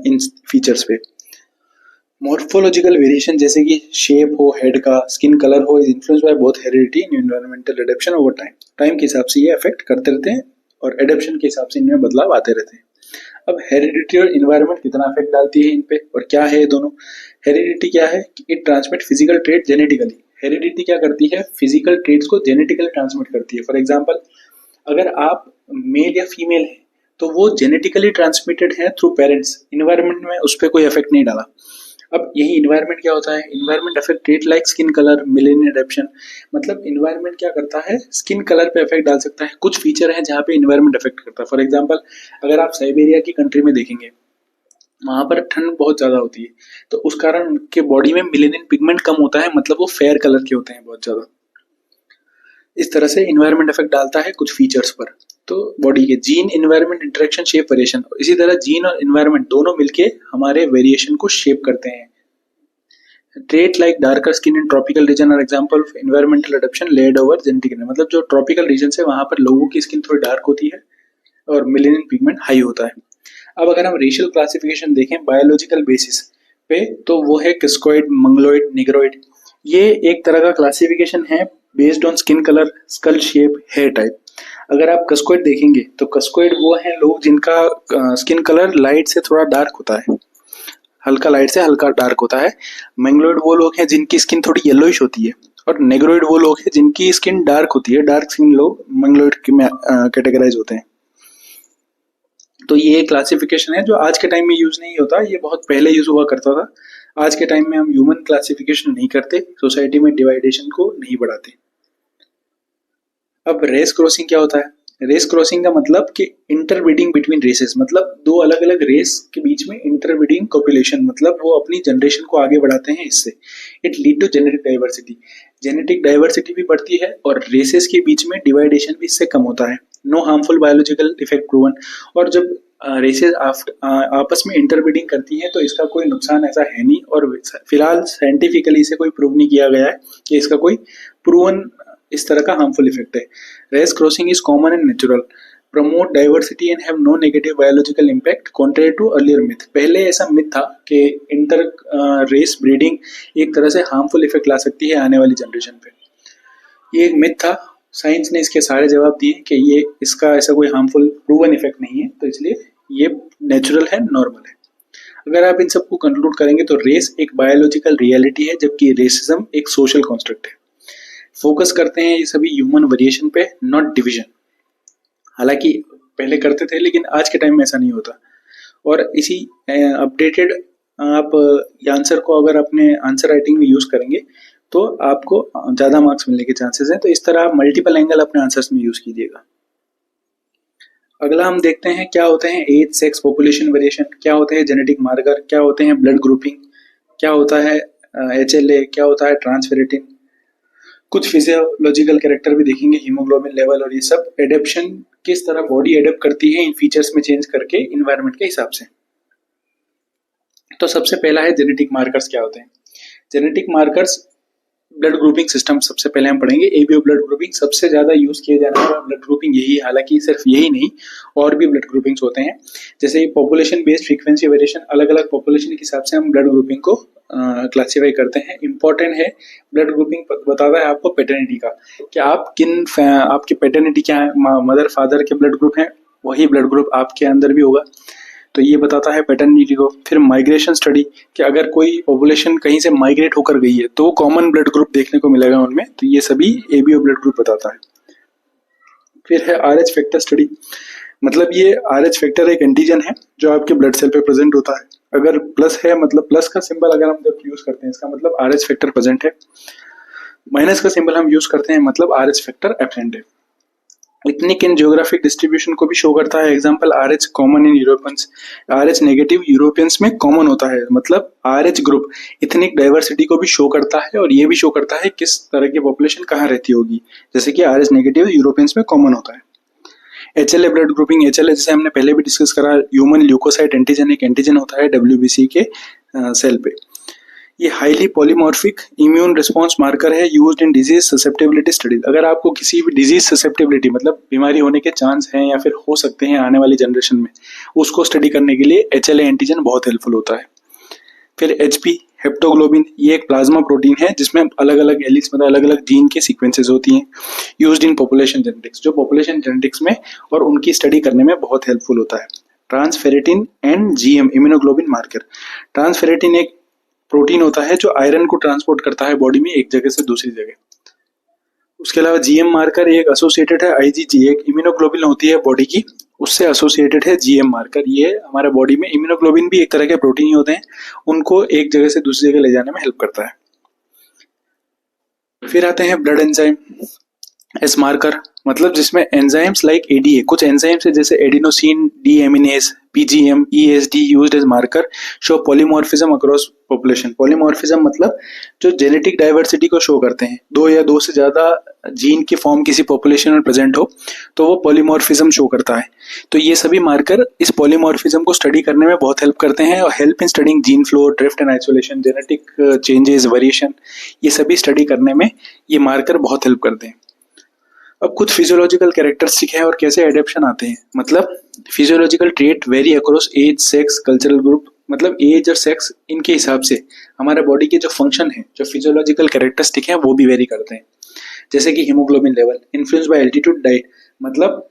इन फीचर्स पे। मॉर्फोलॉजिकल वेरिएशन जैसे कि शेप हो हेड का, स्किन कलर हो, is influence by both heredity and environmental adaptation over time. Time के हिसाब से ये अफेक्ट करते रहते हैं और एडेप्शन के हिसाब से इनमें बदलाव आते रहते हैं। अब हेरिडिटी और इन्वायरमेंट कितना इफेक्ट डालती है इन पे और क्या है दोनों। हेरिडिटी क्या है, it transmit physical trait genetically. Heredity क्या करती है, फिजिकल ट्रेट्स को जेनेटिकली ट्रांसमिट करती है। फॉर एग्जांपल, अगर आप मेल या फीमेल है तो वो जेनेटिकली ट्रांसमिटेड है थ्रू पेरेंट्स, इन्वायरमेंट में उस पर कोई इफेक्ट नहीं डाला। अब यही इन्वायरमेंट क्या होता है, environment affect trait like skin colour, melanin adaptation. मतलब इन्वायरमेंट क्या करता है, स्किन कलर पे इफेक्ट डाल सकता है। कुछ फीचर है जहाँ पे इन्वायरमेंट इफेक्ट करता है। फॉर एग्जांपल, अगर आप साइबेरिया की कंट्री में देखेंगे, वहां पर ठंड बहुत ज्यादा होती है तो उस कारण उनके बॉडी में मिलेनियन पिगमेंट कम होता है, मतलब वो फेयर कलर के होते हैं बहुत ज्यादा। इस तरह से इन्वायरमेंट इफेक्ट डालता है कुछ फीचर्स पर। तो बॉडी के gene environment interaction shape variation, इसी तरह जीन और इन्वायरमेंट दोनों मिलके हमारे वेरिएशन को शेप करते हैं। Trait like darker skin in tropical region are example of environmental adoption led over genetic. मतलब जो ट्रॉपिकल रीजन है वहां पर लोगों की स्किन थोड़ी डार्क होती है और मेलेनिन पिगमेंट हाई होता है। अब अगर हम रेशियल क्लासिफिकेशन देखें बायोलॉजिकल बेसिस पे तो वो है किस्कोइड, मंगलोइड, निग्रोइड। ये एक तरह का क्लासिफिकेशन है based on skin colour, skull shape, hair type. अगर आप कस्कोइड देखेंगे तो कस्कोइड वो हैं लोग जिनका स्किन कलर लाइट से थोड़ा डार्क होता है, हल्का लाइट से हल्का डार्क होता है। मैंगलोइड वो लोग हैं जिनकी स्किन थोड़ी येलोइश होती है, और नेग्रोइड वो लोग हैं जिनकी स्किन डार्क होती है। डार्क स्किन लोग मैंगलोइड में कैटेगराइज होते हैं। तो ये क्लासिफिकेशन है जो आज के टाइम में यूज नहीं होता, ये बहुत पहले यूज हुआ करता था। आज के टाइम में हम ह्यूमन क्लासिफिकेशन नहीं करते, सोसाइटी में डिवाइडेशन को नहीं बढ़ाते। अब रेस क्रॉसिंग क्या होता है? रेस क्रॉसिंग का मतलब कि इंटरब्रीडिंग बिटवीन रेसेस, मतलब दो अलग अलग रेस के बीच में इंटरब्रीडिंग कॉपुलेशन, मतलब वो अपनी जनरेशन को आगे बढ़ाते हैं इससे। It lead to genetic diversity, genetic diversity भी बढ़ती है और रेसेस के बीच में डिवाइडेशन भी इससे कम होता है। No harmful biological effect proven. और जब रेसेस आपस में इंटरब्रीडिंग करती हैं तो इसका कोई नुकसान ऐसा है नहीं, और फिलहाल साइंटिफिकली इसे कोई प्रूव नहीं किया गया है कि इसका कोई प्रूवन इस तरह का हार्मफुल इफेक्ट है। Race crossing is common and natural, promote diversity and have no negative biological impact contrary to earlier myth. पहले ऐसा मिथ था कि इंटर रेस ब्रीडिंग एक तरह से हार्मफुल इफेक्ट ला सकती है आने वाली जनरेशन पे। ये एक मिथ था, साइंस ने इसके सारे जवाब दिए कि ये इसका ऐसा कोई हार्मफुल प्रूवन इफेक्ट नहीं है, तो इसलिए ये नेचुरल है, नॉर्मल है। अगर आप इन सबको कंक्लूड करेंगे तो रेस एक बायोलॉजिकल रियलिटी है, जबकि रेसिज्म एक सोशल कॉन्स्ट्रक्ट है। फोकस करते हैं ये सभी ह्यूमन वेरिएशन पे, नॉट डिवीजन। हालांकि पहले करते थे लेकिन आज के टाइम में ऐसा नहीं होता। और इसी अपडेटेड आप आंसर को अगर अपने आंसर राइटिंग में यूज करेंगे तो आपको ज्यादा मार्क्स मिलने के चांसेस हैं। तो इस तरह आप मल्टीपल एंगल अपने आंसर्स में यूज कीजिएगा। अगला हम देखते हैं क्या होते हैं एज, सेक्स, पॉपुलेशन वेरिएशन, क्या होते हैं जेनेटिक मार्कर, क्या होते हैं ब्लड ग्रुपिंग, क्या होता है HLA, क्या होता है ट्रांसफेरेटिन। कुछ फिजियोलॉजिकल कैरेक्टर भी देखेंगे, हीमोग्लोबिन लेवल, और ये सब एडेप्शन किस तरह बॉडी एडेप्ट करती है इन फीचर्स में चेंज करके इन्वायरमेंट के हिसाब से। तो सबसे पहला है जेनेटिक मार्कर्स क्या होते हैं। Genetic markers blood grouping system सबसे पहले हम पढ़ेंगे। एबीओ ब्लड ग्रुपिंग सबसे ज्यादा यूज किए जाने वाला ब्लड ग्रुपिंग यही है, हालांकि सिर्फ यही नहीं और भी ब्लड ग्रुपिंग्स होते हैं। जैसे पॉपुलेशन बेस्ड फ्रीक्वेंसी वेरिएशन, अलग अलग पॉपुलेशन के हिसाब से हम ब्लड ग्रुपिंग को क्लासीफाई करते हैं। इंपॉर्टेंट है, ब्लड ग्रुपिंग बताता है आपको पैटर्निटी का, कि आप आपकी पैटर्निटी क्या है, मदर फादर के ब्लड ग्रुप है, वही ब्लड ग्रुप आपके अंदर भी होगा, तो ये बताता है पैटर्निटी को। फिर माइग्रेशन स्टडी, कि अगर कोई पॉपुलेशन कहीं से माइग्रेट होकर गई है तो कॉमन ब्लड ग्रुप देखने को मिलेगा उनमें, तो ये सभी एबीओ ब्लड ग्रुप बताता है। फिर है RH फैक्टर स्टडी, मतलब ये RH फैक्टर एक एंटीजन है जो आपके ब्लड सेल पे प्रेजेंट होता है। अगर प्लस है, मतलब प्लस का सिंबल अगर हम जब यूज करते हैं इसका मतलब RH फैक्टर प्रेजेंट है। माइनस का सिंबल हम यूज करते हैं मतलब RH फैक्टर एब्सेंट है। इथनिक एंड जियोग्राफिक डिस्ट्रीब्यूशन को भी शो करता है। Example RH common in Europeans, RH negative Europeans में कॉमन होता है, मतलब RH ग्रुप इथनिक डाइवर्सिटी को भी शो करता है, और ये भी शो करता है किस तरह की पॉपुलेशन कहाँ रहती होगी, जैसे कि RH नेगेटिव यूरोपियंस में कॉमन होता है। HLA ब्लड ग्रुपिंग, HLA जैसे हमने पहले भी डिस्कस करा, ह्यूमन ल्यूकोसाइट एंटीजन, एक एंटीजन होता है WBC के सेल पे। ये highly polymorphic immune response marker है, used in disease susceptibility studies. अगर आपको किसी भी डिजीज ससेप्टेबिलिटी मतलब बीमारी होने के चांस हैं या फिर हो सकते हैं आने वाली जनरेशन में, उसको स्टडी करने के लिए HLA एंटीजन बहुत हेल्पफुल होता है। फिर HP हेप्टोग्लोबिन, ये एक प्लाज्मा प्रोटीन है जिसमें अलग अलग एलिक्स मतलब अलग अलग जीन के सीक्वेंसेस होती हैं, यूज्ड इन पॉपुलेशन जेनेटिक्स, जो पॉपुलेशन जेनेटिक्स में और उनकी स्टडी करने में बहुत हेल्पफुल होता है। ट्रांसफेरेटिन एंड GM इम्यूनोग्लोबिन मार्कर, ट्रांसफेरेटिन एक प्रोटीन होता है जो आयरन को ट्रांसपोर्ट करता है बॉडी में एक जगह से दूसरी जगह। उसके अलावा GM मार्कर एक एसोसिएटेड है IgG, एक इम्यूनोग्लोबिन होती है बॉडी की, उससे एसोसिएटेड है GM मार्कर। ये हमारे बॉडी में इम्यूनोग्लोबिन भी एक तरह के प्रोटीन ही होते हैं, उनको एक जगह से दूसरी जगह ले जाने में हेल्प करता है। फिर आते हैं ब्लड एंजाइम S मार्कर, मतलब जिसमें एंजाइम्स लाइक एडीए, कुछ एंजाइम्स है जैसे adenosine deaminase, PGM, ESD used as marker show polymorphism across population. Polymorphism मतलब जो जेनेटिक डाइवर्सिटी को शो करते हैं, दो या दो से ज्यादा जीन की फॉर्म किसी पॉपुलेशन में प्रेजेंट हो तो वो पॉलीमॉर्फिज्म शो करता है। तो ये सभी मार्कर इस पॉलीमॉर्फिज्म को स्टडी करने में बहुत हेल्प करते हैं और help in studying gene flow, drift and isolation, genetic changes, variation, ये सभी स्टडी करने में ये मार्कर बहुत हेल्प करते हैं। अब कुछ फिजियोलॉजिकल कैरेक्टरिस्टिक है और कैसे एडेप्शन आते हैं। मतलब physiological trait vary across age, sex, cultural group. मतलब एज और सेक्स इनके हिसाब से हमारे बॉडी के जो फंक्शन है, जो फिजियोलॉजिकल कैरेक्टरिस्टिक है वो भी वेरी करते हैं। जैसे कि haemoglobin level influence by altitude, diet. मतलब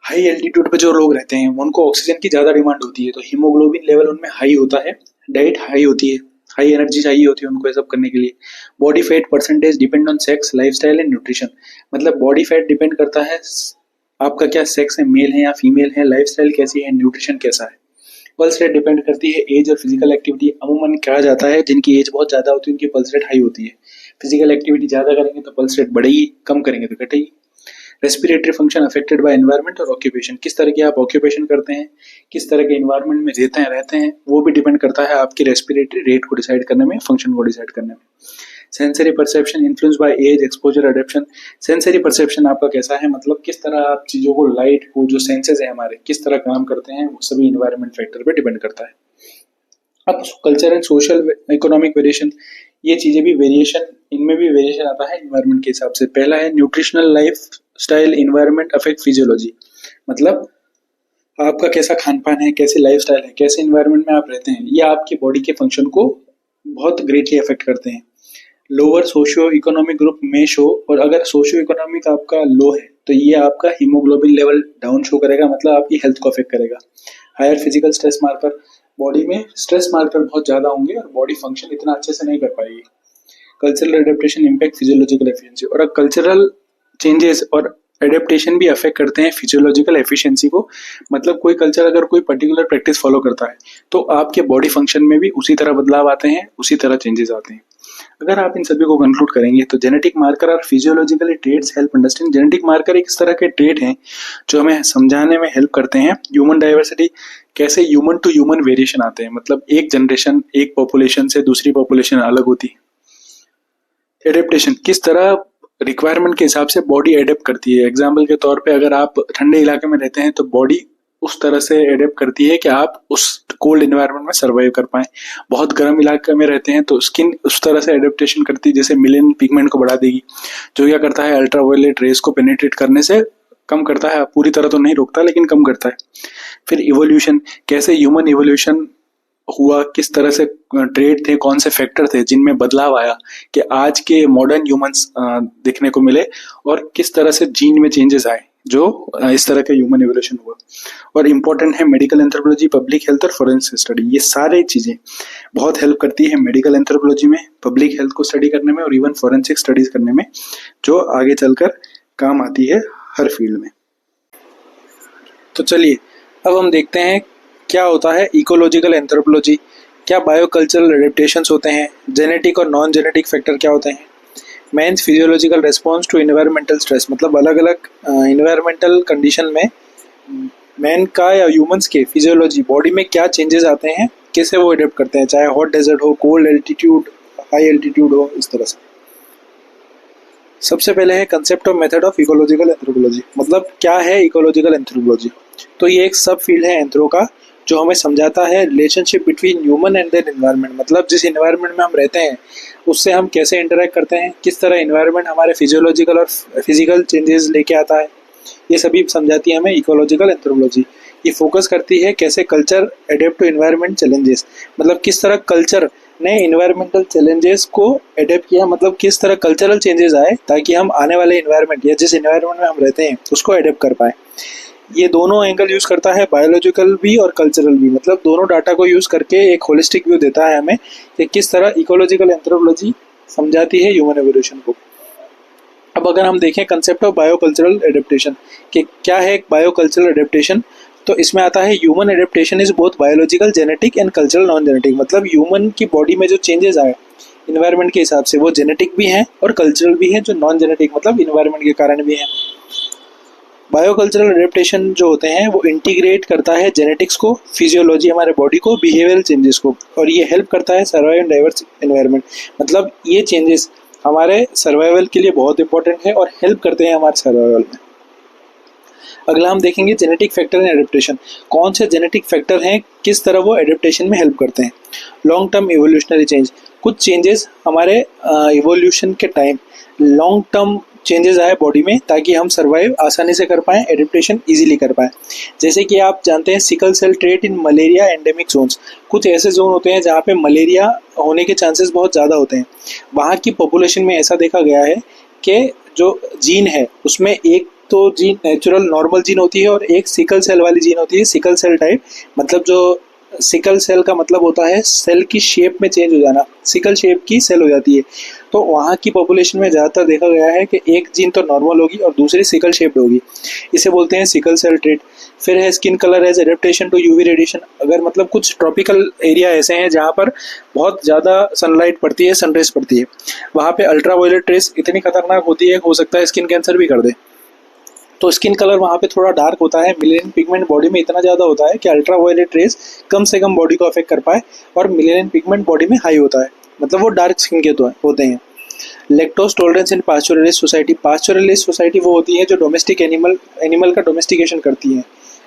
हाई एल्टीट्यूड पे जो लोग रहते हैं उनको ऑक्सीजन की ज्यादा डिमांड होती है, तो हीमोग्लोबिन लेवल उनमें हाई होता है, डाइट हाई होती है, हाई एनर्जी चाहिए होती है उनको ये सब करने के लिए। Body fat percentage depend on sex, lifestyle and nutrition. मतलब बॉडी फैट डिपेंड करता है आपका क्या सेक्स है, मेल है या फीमेल है, लाइफस्टाइल कैसी है, न्यूट्रिशन कैसा है। पल्स रेट डिपेंड करती है एज और फिजिकल एक्टिविटी। अमूमन कहा जाता है जिनकी एज बहुत ज्यादा होती है उनकी पल्स रेट हाई होती है। फिजिकल एक्टिविटी ज्यादा करेंगे तो पल्स रेट बढ़ेगी, कम करेंगे तो घटेगी। Respiratory function affected by environment और ऑक्यूपेशन। किस तरह की आप ऑक्यूपेशन करते हैं, किस तरह के एनवायरनमेंट में रहते हैं वो भी डिपेंड करता है आपकी रेस्पिरेटरी रेट को डिसाइड करने में, फंक्शन को डिसाइड करने में। Sensory perception influence by age, exposure, adaptation. Sensory perception आपका कैसा है, मतलब किस तरह आप चीजों को, लाइट को, जो सेंसेस है हमारे किस तरह काम करते हैं, वो सभी एनवायरनमेंट फैक्टर पे डिपेंड करता है। अब culture and social economic variation, ये चीजें भी वेरिएशन, इनमें भी वेरिएशन आता है एनवायरनमेंट के हिसाब से। पहला है nutritional life style environment affect physiology. मतलब आपका कैसा खान पान है, कैसे लाइफ स्टाइल है, कैसे इन्वायरमेंट में आप रहते हैं, ये आपके बॉडी के फंक्शन को बहुत ग्रेटली अफेक्ट करते हैं। लोअर सोशियो इकोनॉमिक ग्रुप में शो, और अगर सोशियो इकोनॉमिक आपका लो है तो ये आपका हीमोग्लोबिन लेवल डाउन शो करेगा, मतलब आपकी हेल्थ को अफेक्ट करेगा। Higher physical stress marker, body में स्ट्रेस मार्कर बहुत ज्यादा होंगे और बॉडी फंक्शन इतना अच्छे से नहीं कर पाएगी। Cultural adaptation impact physiological efficiency, और कल्चरल चेंजेस और एडेप्टेशन भी अफेक्ट करते हैं फिजियोलॉजिकल एफिशिएंसी को। मतलब कोई कल्चर अगर कोई पर्टिकुलर प्रैक्टिस फॉलो करता है तो आपके बॉडी फंक्शन में भी उसी तरह बदलाव आते हैं, उसी तरह चेंजेस आते हैं। अगर आप इन सभी को कंक्लूड करेंगे तो जेनेटिक मार्कर और physiological traits help understand. Genetic marker एक इस तरह के ट्रेड हैं जो हमें समझाने में हेल्प करते हैं ह्यूमन डाइवर्सिटी, कैसे ह्यूमन टू ह्यूमन वेरिएशन आते हैं। मतलब एक जनरेशन, एक पॉपुलेशन से दूसरी पॉपुलेशन अलग होती है। एडेप्टेशन, किस तरह रिक्वायरमेंट के हिसाब से बॉडी एडेप्ट करती है। एग्जाम्पल के तौर पे अगर आप ठंडे इलाके में रहते हैं तो बॉडी उस तरह से एडेप्ट करती है कि आप उस कोल्ड एनवायरनमेंट में सर्वाइव कर पाए। बहुत गर्म इलाके में रहते हैं तो स्किन उस तरह से एडेप्टेशन करती है जैसे मिलेनिन पिगमेंट को बढ़ा देगी, जो क्या करता है अल्ट्रावायलेट रेस को पेनिट्रेट करने से कम करता है, पूरी तरह तो नहीं रोकता लेकिन कम करता है। फिर इवोल्यूशन, कैसे ह्यूमन इवोल्यूशन हुआ, किस तरह से ट्रेड थे, कौन से फैक्टर थे जिनमें बदलाव आया कि आज के मॉडर्न ह्यूमंस देखने को मिले, और किस तरह से जीन में चेंजेस आए जो इस तरह का ह्यूमन इवोल्यूशन हुआ। और इम्पोर्टेंट है मेडिकल एंथ्रोपोलॉजी, पब्लिक हेल्थ और फोरेंसिक स्टडी। ये सारे चीजें बहुत हेल्प करती है मेडिकल एंथ्रोपोलॉजी में, पब्लिक हेल्थ को स्टडी करने में और इवन फोरेंसिक स्टडीज करने में, जो आगे चलकर काम आती है हर फील्ड में। तो चलिए अब हम देखते हैं क्या होता है इकोलॉजिकल एंथ्रोपोलॉजी, क्या बायोकल्चरल एडेप्टेशंस होते हैं, जेनेटिक और नॉन जेनेटिक फैक्टर क्या होते हैं, man's physiological response to environmental stress. मतलब अलग अलग एनवायरमेंटल कंडीशन में मैन का या ह्यूमंस के फिजियोलॉजी, बॉडी में क्या चेंजेस आते हैं, कैसे वो एडेप्ट करते हैं, चाहे हॉट डेजर्ट हो, कोल्ड एल्टीट्यूड, हाई एल्टीट्यूड हो, इस तरह से। सबसे पहले है concept of method of ecological anthropology. मतलब क्या है इकोलॉजिकल एंथ्रोपोलॉजी, तो ये एक सब फील्ड है एंथ्रो का जो हमें समझाता है relationship between human and their environment. मतलब जिस एनवायरनमेंट में हम रहते हैं उससे हम कैसे इंटरेक्ट करते हैं, किस तरह एनवायरनमेंट हमारे फिजियोलॉजिकल और फिजिकल चेंजेस लेके आता है, ये सभी समझाती है हमें इकोलॉजिकल एंथ्रोपोलॉजी। ये फोकस करती है कैसे culture adapt to environment challenges, मतलब किस तरह कल्चर ने एनवायरमेंटल चैलेंजेस को एडेप्ट किया, मतलब किस तरह कल्चरल चेंजेस आए ताकि हम आने वाले एनवायरनमेंट या जिस एनवायरनमेंट में हम रहते हैं उसको एडेप्ट कर पाए। ये दोनों एंगल यूज करता है, बायोलॉजिकल भी और कल्चरल भी। मतलब दोनों डाटा को यूज करके एक होलिस्टिक व्यू देता है हमें कि किस तरह इकोलॉजिकल एंथ्रोपोलॉजी समझाती है ह्यूमन एवोल्यूशन को। अब अगर हम देखें कंसेप्ट ऑफ बायोकल्चरल एडेप्टेशन कि क्या है बायोकल्चरल एडेप्टेशन, तो इसमें आता है human adaptation is both biological, genetic and cultural non genetic. मतलब ह्यूमन की बॉडी में जो चेंजेस आए इन्वायरमेंट के हिसाब से वो जेनेटिक भी हैं और कल्चरल भी हैं, जो नॉन जेनेटिक मतलब इन्वायरमेंट के कारण भी हैं। बायोकल्चरल एडेप्टेशन जो होते हैं वो इंटीग्रेट करता है जेनेटिक्स को, फिजियोलॉजी हमारे बॉडी को, बिहेवियरल चेंजेस को, और ये हेल्प करता है सर्वाइव इन डाइवर्स एनवायरनमेंट। मतलब ये चेंजेस हमारे सर्वाइवल के लिए बहुत इंपॉर्टेंट है और हेल्प करते हैं हमारे सर्वाइवल में। अगला हम देखेंगे जेनेटिक फैक्टर इन एडेप्टेशन। कौन से जेनेटिक फैक्टर हैं, किस तरह वो एडेप्टेशन में हेल्प करते हैं। लॉन्ग टर्म इवोल्यूशनरी चेंज, कुछ चेंजेस हमारे इवोल्यूशन के टाइम लॉन्ग टर्म चेंजेस आए बॉडी में ताकि हम सर्वाइव आसानी से कर पाएँ, एडेप्टेशन इजीली कर पाएँ। जैसे कि आप जानते हैं sickle cell trait in malaria endemic zones, कुछ ऐसे जोन होते हैं जहाँ पे मलेरिया होने के चांसेस बहुत ज़्यादा होते हैं। वहाँ की पॉपुलेशन में ऐसा देखा गया है कि जो जीन है उसमें एक तो जीन नेचुरल नॉर्मल जीन होती है और एक सिकल सेल वाली जीन होती है, सिकल सेल टाइप। मतलब जो सिकल सेल का मतलब होता है सेल की शेप में चेंज हो जाना, सिकल शेप की सेल हो जाती है। तो वहाँ की पॉपुलेशन में ज़्यादातर देखा गया है कि एक जीन तो नॉर्मल होगी और दूसरी सिकल शेप्ड होगी, इसे बोलते हैं सिकल सेल ट्रेट। फिर है skin colour as adaptation to UV radiation. अगर मतलब कुछ ट्रॉपिकल एरिया ऐसे हैं जहाँ पर बहुत ज़्यादा सनलाइट पड़ती है, सनरेज पड़ती है, वहाँ पे अल्ट्रावायलेट रेस इतनी खतरनाक होती है, हो सकता है स्किन कैंसर भी कर दे। तो स्किन कलर वहाँ पे थोड़ा डार्क होता है। मिलेनियन पिगमेंट बॉडी में इतना ज़्यादा होता है कि अल्ट्रावायलेट रेस कम से कम बॉडी को अफेक्ट कर पाए, और मिलेनियन पिगमेंट बॉडी में हाई होता है, मतलब वो डार्क स्किन के तो होते हैं। Lactose tolerance in pastoralist society. Pastoralist society वो होती है जो डोमेस्टिक एनिमल का डोमेस्टिकेशन करती हैं,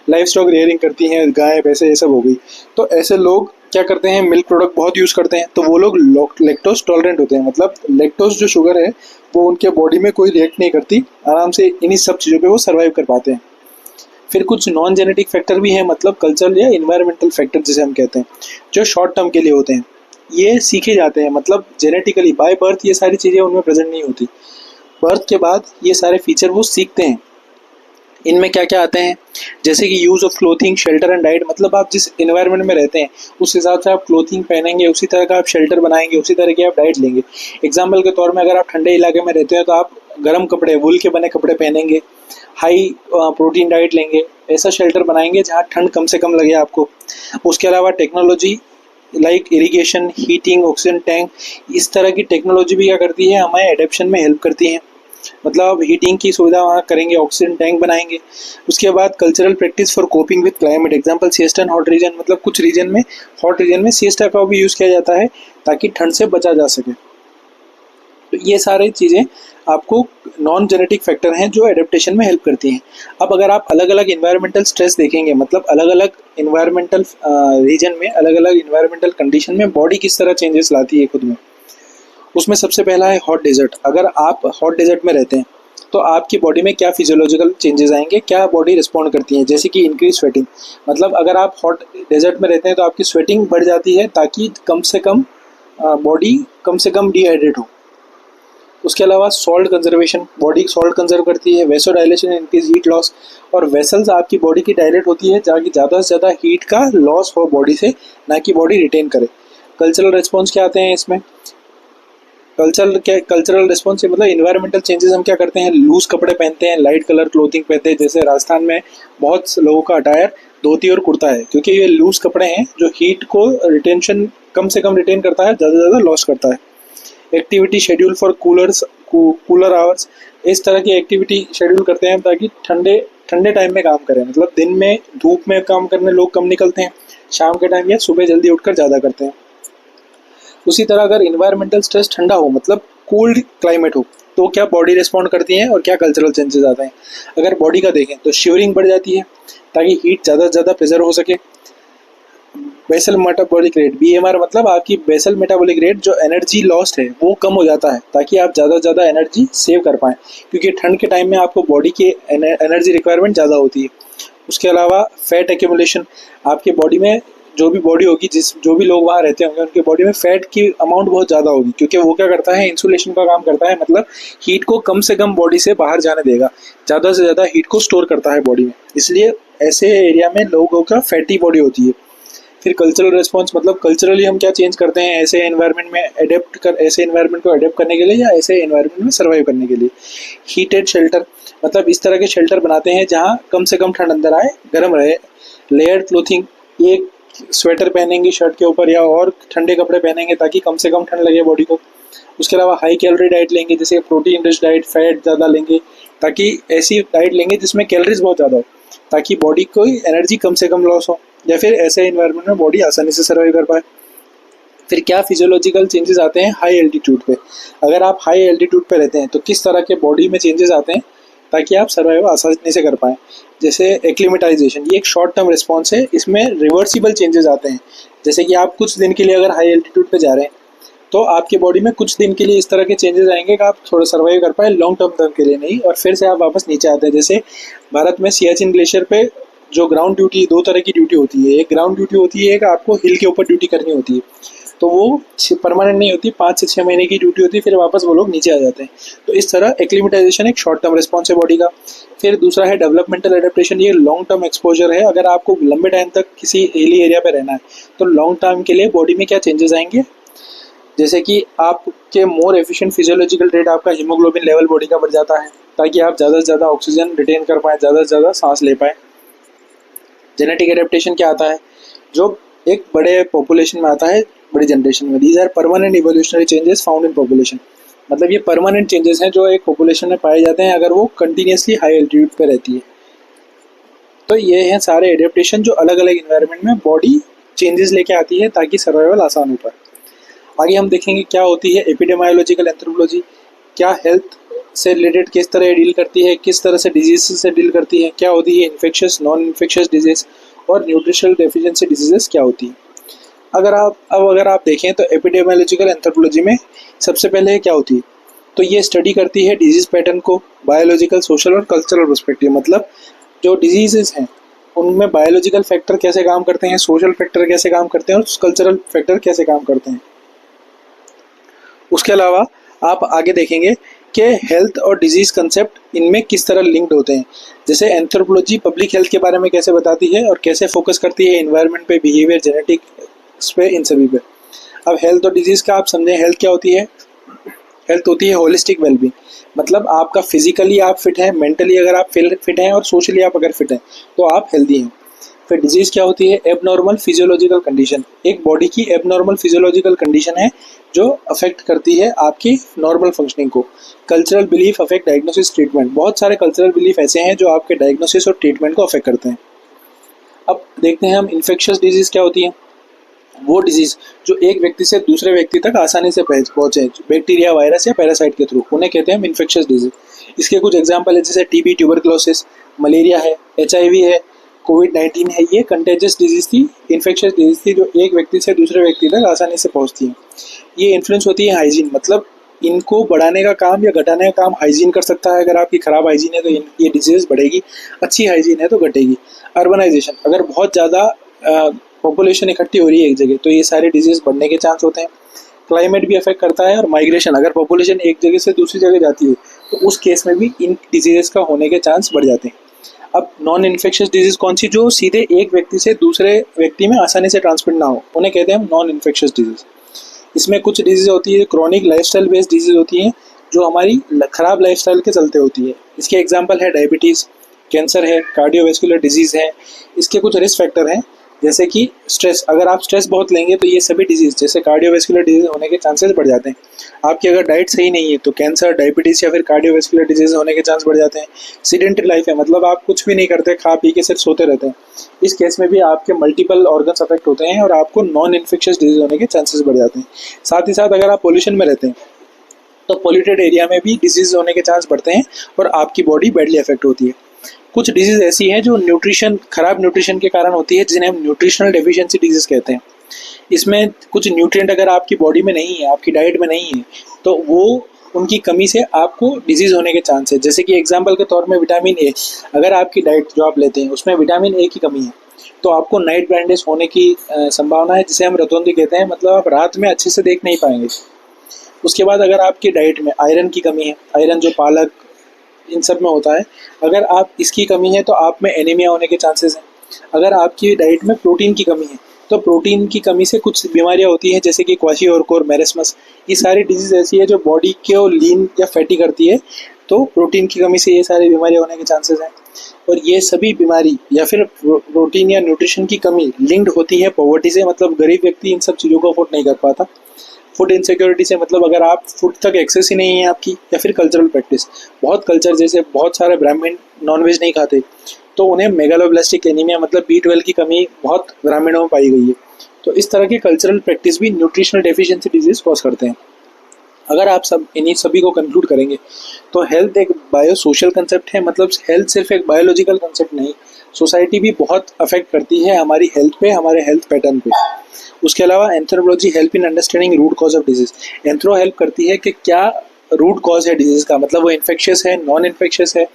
लाइफ स्टॉक रेयरिंग करती हैं, गाय भैंसे ये सब हो गई। तो ऐसे लोग क्या करते हैं, मिल्क प्रोडक्ट बहुत यूज़ करते हैं, तो वो लोग लैक्टोज टॉलरेंट होते हैं। मतलब लैक्टोज जो शुगर है वो उनके बॉडी में कोई रिएक्ट नहीं करती, आराम से इन्हीं सब चीज़ों पे वो सर्वाइव कर पाते हैं। फिर कुछ नॉन जेनेटिक फैक्टर भी हैं, मतलब कल्चरल या इन्वायरमेंटल फैक्टर जिसे हम कहते हैं, जो शॉर्ट टर्म के लिए होते हैं। ये सीखे जाते हैं, मतलब जेनेटिकली बाय बर्थ ये सारी चीज़ें उनमें प्रेजेंट नहीं होती, बर्थ के बाद ये सारे फीचर वो सीखते हैं। इनमें क्या क्या आते हैं, जैसे कि use of clothing, shelter and diet. मतलब आप जिस एनवायरनमेंट में रहते हैं उस हिसाब से आप क्लोथिंग पहनेंगे, उसी तरह का आप शेल्टर बनाएंगे, उसी तरह की आप डाइट लेंगे। एग्जाम्पल के तौर में अगर आप ठंडे इलाके में रहते हैं तो आप गर्म कपड़े, वूल के बने कपड़े पहनेंगे, हाई प्रोटीन डाइट लेंगे, ऐसा शेल्टर बनाएंगे जहाँ ठंड कम से कम लगे आपको। उसके अलावा technology like irrigation, heating, oxygen tank, इस तरह की टेक्नोलॉजी भी क्या करती है, हमारे एडेप्शन में हेल्प करती है। मतलब आप हीटिंग की सुविधा वहाँ करेंगे, ऑक्सीजन टैंक बनाएंगे। उसके बाद cultural practice for coping with climate, example siesta and hot reason. मतलब कुछ रीजन में, हॉट रीजन में सिएस्टा का भी यूज़ किया जाता है ताकि ठंड से बचा जा सके। तो ये सारी चीज़ें आपको नॉन जेनेटिक फैक्टर हैं जो एडेप्टेशन में हेल्प करती हैं। अब अगर आप अलग अलग इन्वायरमेंटल स्ट्रेस देखेंगे, मतलब अलग अलग इन्वायरमेंटल रीजन में, अलग अलग इन्वायरमेंटल कंडीशन में बॉडी किस तरह चेंजेस लाती है खुद में, उसमें सबसे पहला है हॉट डेजर्ट। अगर आप हॉट डेजर्ट में रहते हैं तो आपकी बॉडी में क्या फिजियोलॉजिकल चेंजेस आएंगे, क्या बॉडी रिस्पॉन्ड करती है, जैसे कि इंक्रीज स्वेटिंग। मतलब अगर आप हॉट डेजर्ट में रहते हैं तो आपकी स्वेटिंग बढ़ जाती है ताकि कम से कम बॉडी कम से कम डिहाइड्रेट हो। उसके अलावा salt conservation, body salt conserve करती है। वेसो डायलेशन, इंक्रीज हीट लॉस, और वेसल्स आपकी बॉडी की डायलेट होती है ताकि ज़्यादा से ज़्यादा हीट का लॉस हो बॉडी से, ना कि बॉडी रिटेन करे। कल्चरल रिस्पॉन्स क्या आते हैं इसमें, कल्चरल रिस्पॉन्स मतलब इन्वायरमेंटल चेंजेस। हम क्या करते हैं, लूज कपड़े पहनते हैं, लाइट कलर क्लोथिंग पहनते हैं। जैसे राजस्थान में बहुत लोगों का अटायर धोती और कुर्ता है, क्योंकि ये लूज कपड़े हैं जो हीट को रिटेंशन कम से कम रिटेन करता है, ज़्यादा से ज़्यादा लॉस करता है। Activity schedule for cooler hours, इस तरह की एक्टिविटी शेड्यूल करते हैं ताकि ठंडे टाइम में काम करें। मतलब दिन में धूप में काम करने लोग कम निकलते हैं, शाम के टाइम या सुबह जल्दी उठकर ज़्यादा करते हैं। उसी तरह अगर इन्वायरमेंटल स्ट्रेस ठंडा हो, मतलब कोल्ड क्लाइमेट हो, तो क्या बॉडी रिस्पॉन्ड करती है और क्या कल्चरल चेंजेस आते हैं। अगर बॉडी का देखें तो शिवरिंग बढ़ जाती है ताकि हीट ज़्यादा से ज़्यादा प्रिजर्व हो सके। बेसल मेटाबॉलिक रेट, BMR, मतलब आपकी बेसल मेटाबॉलिक रेट, जो एनर्जी लॉस्ट है वो कम हो जाता है ताकि आप ज़्यादा से ज़्यादा एनर्जी सेव कर पाएँ, क्योंकि ठंड के टाइम में आपको बॉडी की एनर्जी रिक्वायरमेंट ज़्यादा होती है। उसके अलावा फैट एक्यूमुलेशन, आपके बॉडी में जो भी बॉडी होगी, जो भी लोग वहाँ रहते होंगे उनके बॉडी में फैट की अमाउंट बहुत ज़्यादा होगी, क्योंकि वो क्या करता है, इंसुलेशन का काम करता है। मतलब हीट को कम से कम बॉडी से बाहर जाने देगा, ज़्यादा से ज़्यादा हीट को स्टोर करता है बॉडी में, इसलिए ऐसे एरिया में लोगों का फैटी बॉडी होती है। फिर कल्चरल रिस्पॉन्स, मतलब कल्चरली हम क्या चेंज करते हैं ऐसे एनवायरनमेंट में ऐसे एनवायरनमेंट को अडेप्ट करने के लिए या ऐसे एनवायरनमेंट में सर्वाइव करने के लिए। हीटेड शेल्टर, मतलब इस तरह के शेल्टर बनाते हैं जहाँ कम से कम ठंड अंदर आए, गर्म रहे। लेयर्ड क्लोथिंग, एक स्वेटर पहनेंगे शर्ट के ऊपर या और ठंडे कपड़े पहनेंगे ताकि कम से कम ठंड लगे बॉडी को। उसके अलावा हाई कैलोरी डाइट लेंगे, जैसे प्रोटीन रिच डाइट, फैट ज़्यादा लेंगे, ताकि ऐसी डाइट लेंगे जिसमें कैलोरीज बहुत ज़्यादा हो, ताकि बॉडी को एनर्जी कम से कम लॉस हो, या फिर ऐसे इन्वायरमेंट में बॉडी आसानी से सर्वाइव कर पाए। फिर क्या फिजियोलॉजिकल चेंजेस आते हैं हाई एल्टीट्यूड पे। अगर आप हाई एल्टीट्यूड पे रहते हैं तो किस तरह के बॉडी में चेंजेस आते हैं ताकि आप सर्वाइव आसानी से कर पाएँ। जैसे एक्लिमेटाइजेशन, ये एक शॉर्ट टर्म रिस्पॉन्स है, इसमें रिवर्सिबल चेंजेस आते हैं। जैसे कि आप कुछ दिन के लिए अगर हाई एल्टीट्यूड पे जा रहे हैं तो आपकी बॉडी में कुछ दिन के लिए इस तरह के चेंजेस आएंगे कि आप थोड़ा सर्वाइव कर पाए, लॉन्ग टर्म के लिए नहीं, और फिर से आप वापस नीचे आते हैं। जैसे भारत में सियाचिन ग्लेशियर पे जो ग्राउंड ड्यूटी, दो तरह की ड्यूटी होती है। एक ग्राउंड ड्यूटी होती है, एक आपको हिल के ऊपर ड्यूटी करनी होती है, तो वो परमानेंट नहीं होती, 5 से 6 महीने की ड्यूटी होती है, फिर वापस वो लोग नीचे आ जाते हैं। तो इस तरह एक्लिमेटाइजेशन एक शॉर्ट टर्म रिस्पॉन्स है बॉडी का। फिर दूसरा है डेवलपमेंटल एडेप्टेशन, ये लॉन्ग टर्म एक्सपोजर है। अगर आपको लंबे टाइम तक किसी हिली एरिया पे रहना है तो लॉन्ग टर्म के लिए बॉडी में क्या चेंजेस आएंगे, जैसे कि आपके मोर एफिशिएंट फिजियोलॉजिकल रेट, आपका हीमोग्लोबिन लेवल बॉडी का बढ़ जाता है ताकि आप ज़्यादा से ज़्यादा ऑक्सीजन रिटेन कर पाएँ, ज़्यादा से ज़्यादा सांस ले पाएँ। जेनेटिक एडेप्टेशन क्या आता है, जो एक बड़े पॉपुलेशन में आता है, बड़ी जनरेशन में। These are permanent evolutionary changes found in population, मतलब ये परमानेंट चेंजेस हैं जो एक पॉपुलेशन में पाए जाते हैं अगर वो कंटिन्यूसली हाई एल्टीट्यूड पे रहती है। तो ये हैं सारे एडेप्टेशन जो अलग अलग इन्वायरमेंट में बॉडी चेंजेस लेके आती है ताकि सर्वाइवल आसान हो पाए। आगे हम देखेंगे क्या होती है एपिडेमियोलॉजिकल एंथ्रोपोलॉजी, क्या हेल्थ से रिलेटेड किस तरह डील करती है, किस तरह से डिजीज से डील करती है, क्या होती है इन्फेक्शियस नॉन इन्फेक्शियस डिजीज, और न्यूट्रिशनल डेफिशिएंसी डिजीजेस क्या होती है। अगर आप देखें तो एपिडेमियोलॉजिकल एंथ्रोपोलॉजी में सबसे पहले क्या होती है, तो ये स्टडी करती है डिजीज पैटर्न को बायोलॉजिकल, सोशल और कल्चरल पर्सपेक्टिव। मतलब जो डिजीजेस हैं उनमें बायोलॉजिकल फैक्टर कैसे काम करते हैं, सोशल फैक्टर कैसे काम करते हैं और कल्चरल फैक्टर कैसे काम करते हैं। उसके अलावा आप आगे देखेंगे कि हेल्थ और डिजीज कंसेप्ट इनमें किस तरह लिंक्ड होते हैं। जैसे एंथ्रोपोलॉजी पब्लिक हेल्थ के बारे में कैसे बताती है और कैसे फोकस करती है एनवायरनमेंट पे, बिहेवियर, जेनेटिक्स पे, इन सभी पे। अब हेल्थ और डिजीज का आप समझें, हेल्थ क्या होती है, हेल्थ होती है होलिस्टिक वेलबींग, मतलब आपका फिजिकली आप फिट हैं, मेंटली अगर आप फिट हैं और सोशली आप अगर फिट हैं तो आप हेल्दी हैं। फिर डिजीज क्या होती है, एबनॉर्मल फिजियोलॉजिकल कंडीशन, एक बॉडी की एबनॉर्मल फिजियोलॉजिकल कंडीशन है जो अफेक्ट करती है आपकी नॉर्मल फंक्शनिंग को। Cultural belief affect diagnosis treatment, बहुत सारे कल्चरल बिलीफ ऐसे हैं जो आपके डायग्नोसिस और ट्रीटमेंट को अफेक्ट करते हैं। अब देखते हैं हम इन्फेक्शियस डिजीज क्या होती है। वो डिजीज जो एक व्यक्ति से दूसरे व्यक्ति तक आसानी से पहुंचे, बैक्टीरिया, वायरस या पैरासाइट के थ्रू, उन्हें कहते हैं हम इन्फेक्शियस डिजीज। इसके कुछ एग्जांपल है, जैसे टीबी, ट्यूबरकुलोसिस, मलेरिया है, HIV है, कोविड-19 है। ये कंटेजियस डिजीज थी, इन्फेक्शियस डिजीज थी जो एक व्यक्ति से दूसरे व्यक्ति तक आसानी से पहुंचती है। ये इन्फ्लुएंस होती है हाइजीन, मतलब इनको बढ़ाने का काम या घटाने का काम हाइजीन कर सकता है। अगर आपकी खराब हाइजीन है तो ये डिजीज बढ़ेगी, अच्छी हाइजीन है तो घटेगी। अर्बनाइजेशन, अगर बहुत ज़्यादा पॉपुलेशन इकट्ठी हो रही है एक जगह तो ये सारे डिजीज बढ़ने के चांस होते हैं। क्लाइमेट भी अफेक्ट करता है, और माइग्रेशन, अगर पॉपुलेशन एक जगह से दूसरी जगह जाती है तो उस केस में भी इन डिजीज़ का होने के चांस बढ़ जाते हैं। अब नॉन इन्फेक्शियस डिजीज कौन सी, जो सीधे एक व्यक्ति से दूसरे व्यक्ति में आसानी से ट्रांसमिट ना हो, उन्हें कहते हैं हम नॉन इन्फेक्शियस डिजीज। इसमें कुछ डिजीज होती है क्रॉनिक लाइफस्टाइल बेस्ड डिजीज होती हैं जो हमारी खराब लाइफस्टाइल के चलते होती है। इसके एग्जांपल है डायबिटीज़, कैंसर है, कार्डियोवैस्कुलर डिजीज़ है। इसके कुछ रिस्क फैक्टर हैं, जैसे कि स्ट्रेस, अगर आप स्ट्रेस बहुत लेंगे तो ये सभी डिजीज जैसे कार्डियोवैस्कुलर डिजीज होने के चांसेस बढ़ जाते हैं। आपकी अगर डाइट सही नहीं है तो कैंसर, डायबिटीज़ या फिर कार्डियोवैस्कुलर डिजीज होने के चांस बढ़ जाते हैं। सीडेंटरी लाइफ है, मतलब आप कुछ भी नहीं करते, खा पी के सिर्फ सोते रहते हैं, इस केस में भी आपके मल्टीपल ऑर्गन्स अफेक्ट होते हैं और आपको नॉन इन्फेक्शियस डिजीज होने के चांसेस बढ़ जाते हैं। साथ ही साथ अगर आप पोल्यूशन में रहते हैं तो पॉल्यूटेड एरिया में भी डिजीज होने के चांस बढ़ते हैं और आपकी बॉडी बैडली अफेक्ट होती है। कुछ डिजीज ऐसी हैं जो खराब न्यूट्रिशन के कारण होती है, जिन्हें हम न्यूट्रिशनल डेफिशिएंसी डिजीज कहते हैं। इसमें कुछ न्यूट्रिएंट अगर आपकी बॉडी में नहीं है, आपकी डाइट में नहीं है, तो वो उनकी कमी से आपको डिजीज होने के चांस है। जैसे कि एग्जांपल के तौर में विटामिन ए, अगर आपकी डाइट जो आप लेते हैं उसमें विटामिन ए की कमी है तो आपको नाइट ब्लाइंडनेस होने की संभावना है, जिसे हम रतौंधी कहते हैं, मतलब आप रात में अच्छे से देख नहीं पाएंगे। उसके बाद अगर आपकी डाइट में आयरन की कमी है, आयरन जो पालक इन सब में होता है, अगर आप इसकी कमी है तो आप में एनीमिया होने के चांसेस हैं। अगर आपकी डाइट में प्रोटीन की कमी है तो प्रोटीन की कमी से कुछ बीमारियां होती हैं, जैसे कि क्वाशियोरकोर, मेरिस्मस। ये सारी डिजीज ऐसी है जो बॉडी को लीन या फैटी करती है, तो प्रोटीन की कमी से ये सारी बीमारियां होने के चांसेस हैं। और ये सभी बीमारी या फिर प्रोटीन या न्यूट्रिशन की कमी लिंक्ड होती है पॉवर्टी से, मतलब गरीब व्यक्ति इन सब चीज़ों को अफोर्ड नहीं कर पाता। फूड इनसिक्योरिटी से मतलब अगर आप फूड तक एक्सेस ही नहीं है आपकी, या फिर कल्चरल प्रैक्टिस, बहुत कल्चर जैसे बहुत सारे ब्राह्मण नॉनवेज नहीं खाते तो उन्हें मेगालोब्लास्टिक एनीमिया मतलब B12 की कमी बहुत ग्रामीणों में पाई गई है। तो इस तरह के कल्चरल प्रैक्टिस भी न्यूट्रिशनल डेफिशिएंसी डिजीज कॉज करते हैं। अगर आप सब इन्हीं सभी को कंक्लूड करेंगे तो हेल्थ एक बायो सोशल कंसेप्ट है, मतलब हेल्थ सिर्फ एक बायोलॉजिकल कंसेप्ट नहीं, सोसाइटी भी बहुत अफेक्ट करती है हमारी हेल्थ पे, हमारे हेल्थ पैटर्न पे। उसके अलावा anthropology help in understanding root cause of disease. Anthro help करती है कि क्या रूट कॉज है डिजीज का, मतलब वो इन्फेक्शियस है, नॉन इन्फेक्शियस है,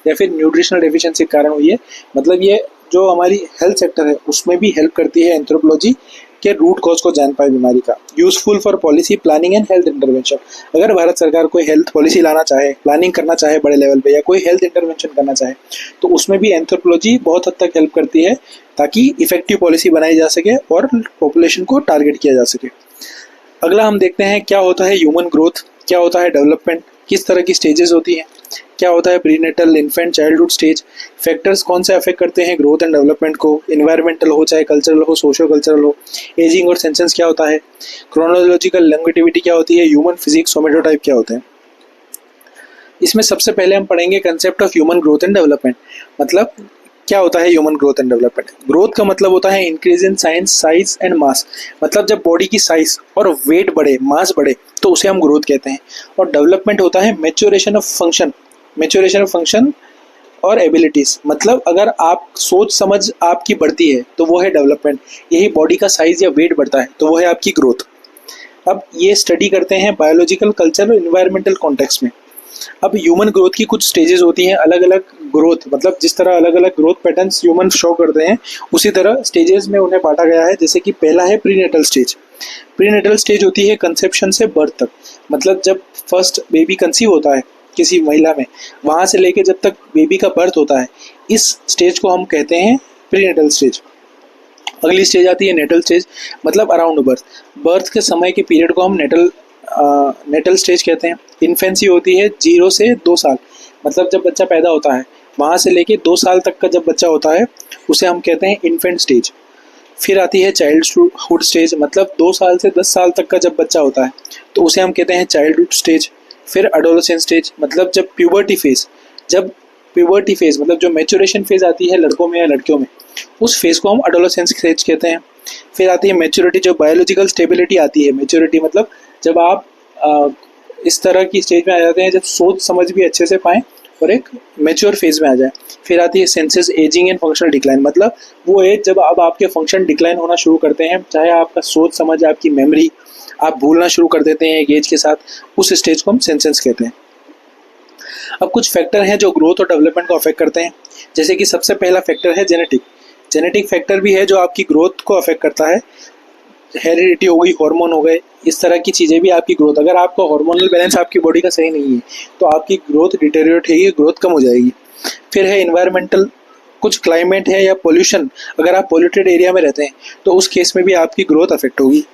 या फिर न्यूट्रिशनल डेफिशिएंसी के कारण हुई है। मतलब ये जो हमारी हेल्थ सेक्टर है उसमें भी हेल्प करती है एंथ्रोपोलॉजी के रूट कॉज को जान पाए बीमारी का। Useful for policy planning and health intervention. अगर भारत सरकार कोई हेल्थ पॉलिसी लाना चाहे, प्लानिंग करना चाहे बड़े लेवल पे, या कोई हेल्थ इंटरवेंशन करना चाहे, तो उसमें भी एंथ्रोपोलॉजी बहुत हद तक हेल्प करती है ताकि इफेक्टिव पॉलिसी बनाई जा सके और पॉपुलेशन को टारगेट किया जा सके। अगला हम देखते हैं क्या होता है ह्यूमन ग्रोथ, क्या होता है डेवलपमेंट, किस तरह की स्टेजेस होती हैं, क्या होता है prenatal, infant, childhood stage, factors कौन से अफेक्ट करते हैं ग्रोथ एंड डेवलपमेंट को, इन्वायरमेंटल हो चाहे कल्चरल हो, सोशो कल्चरल हो, एजिंग और सेंसेस क्या होता है, क्रोनोलॉजिकल लॉन्गेटिविटी क्या होती है, ह्यूमन फिजिक्स, सोमेटोटाइप क्या होते हैं। इसमें सबसे पहले हम पढ़ेंगे concept of human growth and development. मतलब क्या होता है human growth and development. Growth का मतलब होता है increase in size and mass, मतलब जब बॉडी की साइज और वेट बढ़े, मास बढ़े, तो उसे हम ग्रोथ कहते हैं। और डेवलपमेंट होता है मैच्योरेशन ऑफ फंक्शन और एबिलिटीज, मतलब अगर आप सोच समझ आपकी बढ़ती है तो वो है डेवलपमेंट। यही बॉडी का साइज या वेट बढ़ता है तो वो है आपकी ग्रोथ। अब ये स्टडी करते हैं बायोलॉजिकल, कल्चर और इन्वायरमेंटल कॉन्टेक्स्ट में। अब ह्यूमन ग्रोथ की कुछ स्टेजेस होती हैं, अलग अलग ग्रोथ, मतलब जिस तरह अलग अलग ग्रोथ पैटर्न्स ह्यूमन शो करते हैं उसी तरह स्टेजेस में उन्हें बांटा गया है। जैसे कि पहला है प्रीनेटल स्टेज। प्रीनेटल स्टेज होती है कंसेप्शन से बर्थ तक, मतलब जब फर्स्ट बेबी कंसीव होता है किसी महिला में, वहाँ से लेके जब तक बेबी का बर्थ होता है, इस स्टेज को हम कहते हैं प्रीनेटल स्टेज। अगली स्टेज आती है नेटल स्टेज, मतलब अराउंड बर्थ, बर्थ के समय के पीरियड को हम नेटल स्टेज कहते हैं। इन्फेंसी होती है 0 से 2 साल, मतलब जब बच्चा पैदा होता है वहाँ से लेके 2 साल तक का जब बच्चा होता है उसे हम कहते हैं इन्फेंट स्टेज। फिर आती है चाइल्डहुड स्टेज, मतलब 2 साल से 10 साल तक का जब बच्चा होता है तो उसे हम कहते हैं चाइल्डहुड स्टेज। फिर एडोलेसेंट स्टेज, मतलब जब प्यूबर्टी फेज मतलब जो मैच्योरेशन फेज आती है लड़कों में या लड़कियों में, उस फेज को हम एडोलेसेंस स्टेज कहते हैं। फिर आती है मैच्योरिटी, जो बायोलॉजिकल स्टेबिलिटी आती है। मैच्योरिटी मतलब जब आप इस तरह की स्टेज में आ जाते हैं जब सोच समझ भी अच्छे से पाएं और एक मैच्योर फेज में आ जाए। फिर आती है senses, ageing and functional decline, मतलब वो एज जब अब आपके फंक्शन डिक्लाइन होना शुरू करते हैं, चाहे आपका सोच समझ, आपकी मेमोरी, आप भूलना शुरू कर देते हैं एक एज के साथ, उस स्टेज को हम सेंसेस कहते हैं। अब कुछ फैक्टर हैं जो ग्रोथ और डेवलपमेंट को अफेक्ट करते हैं। जैसे कि सबसे पहला फैक्टर है जेनेटिक फैक्टर भी है जो आपकी ग्रोथ को अफेक्ट करता है। हेरिडिटी हो गई, हार्मोन हो गए, इस तरह की चीज़ें भी आपकी ग्रोथ, अगर आपका हार्मोनल बैलेंस आपकी बॉडी का सही नहीं है तो आपकी ग्रोथ डिटेरियोरेट होगी, ग्रोथ कम हो जाएगी। फिर है इन्वायरमेंटल, कुछ क्लाइमेट है या पोल्यूशन, अगर आप पोल्यूटेड एरिया में रहते हैं तो उस केस में भी आपकी ग्रोथ अफेक्ट होगी।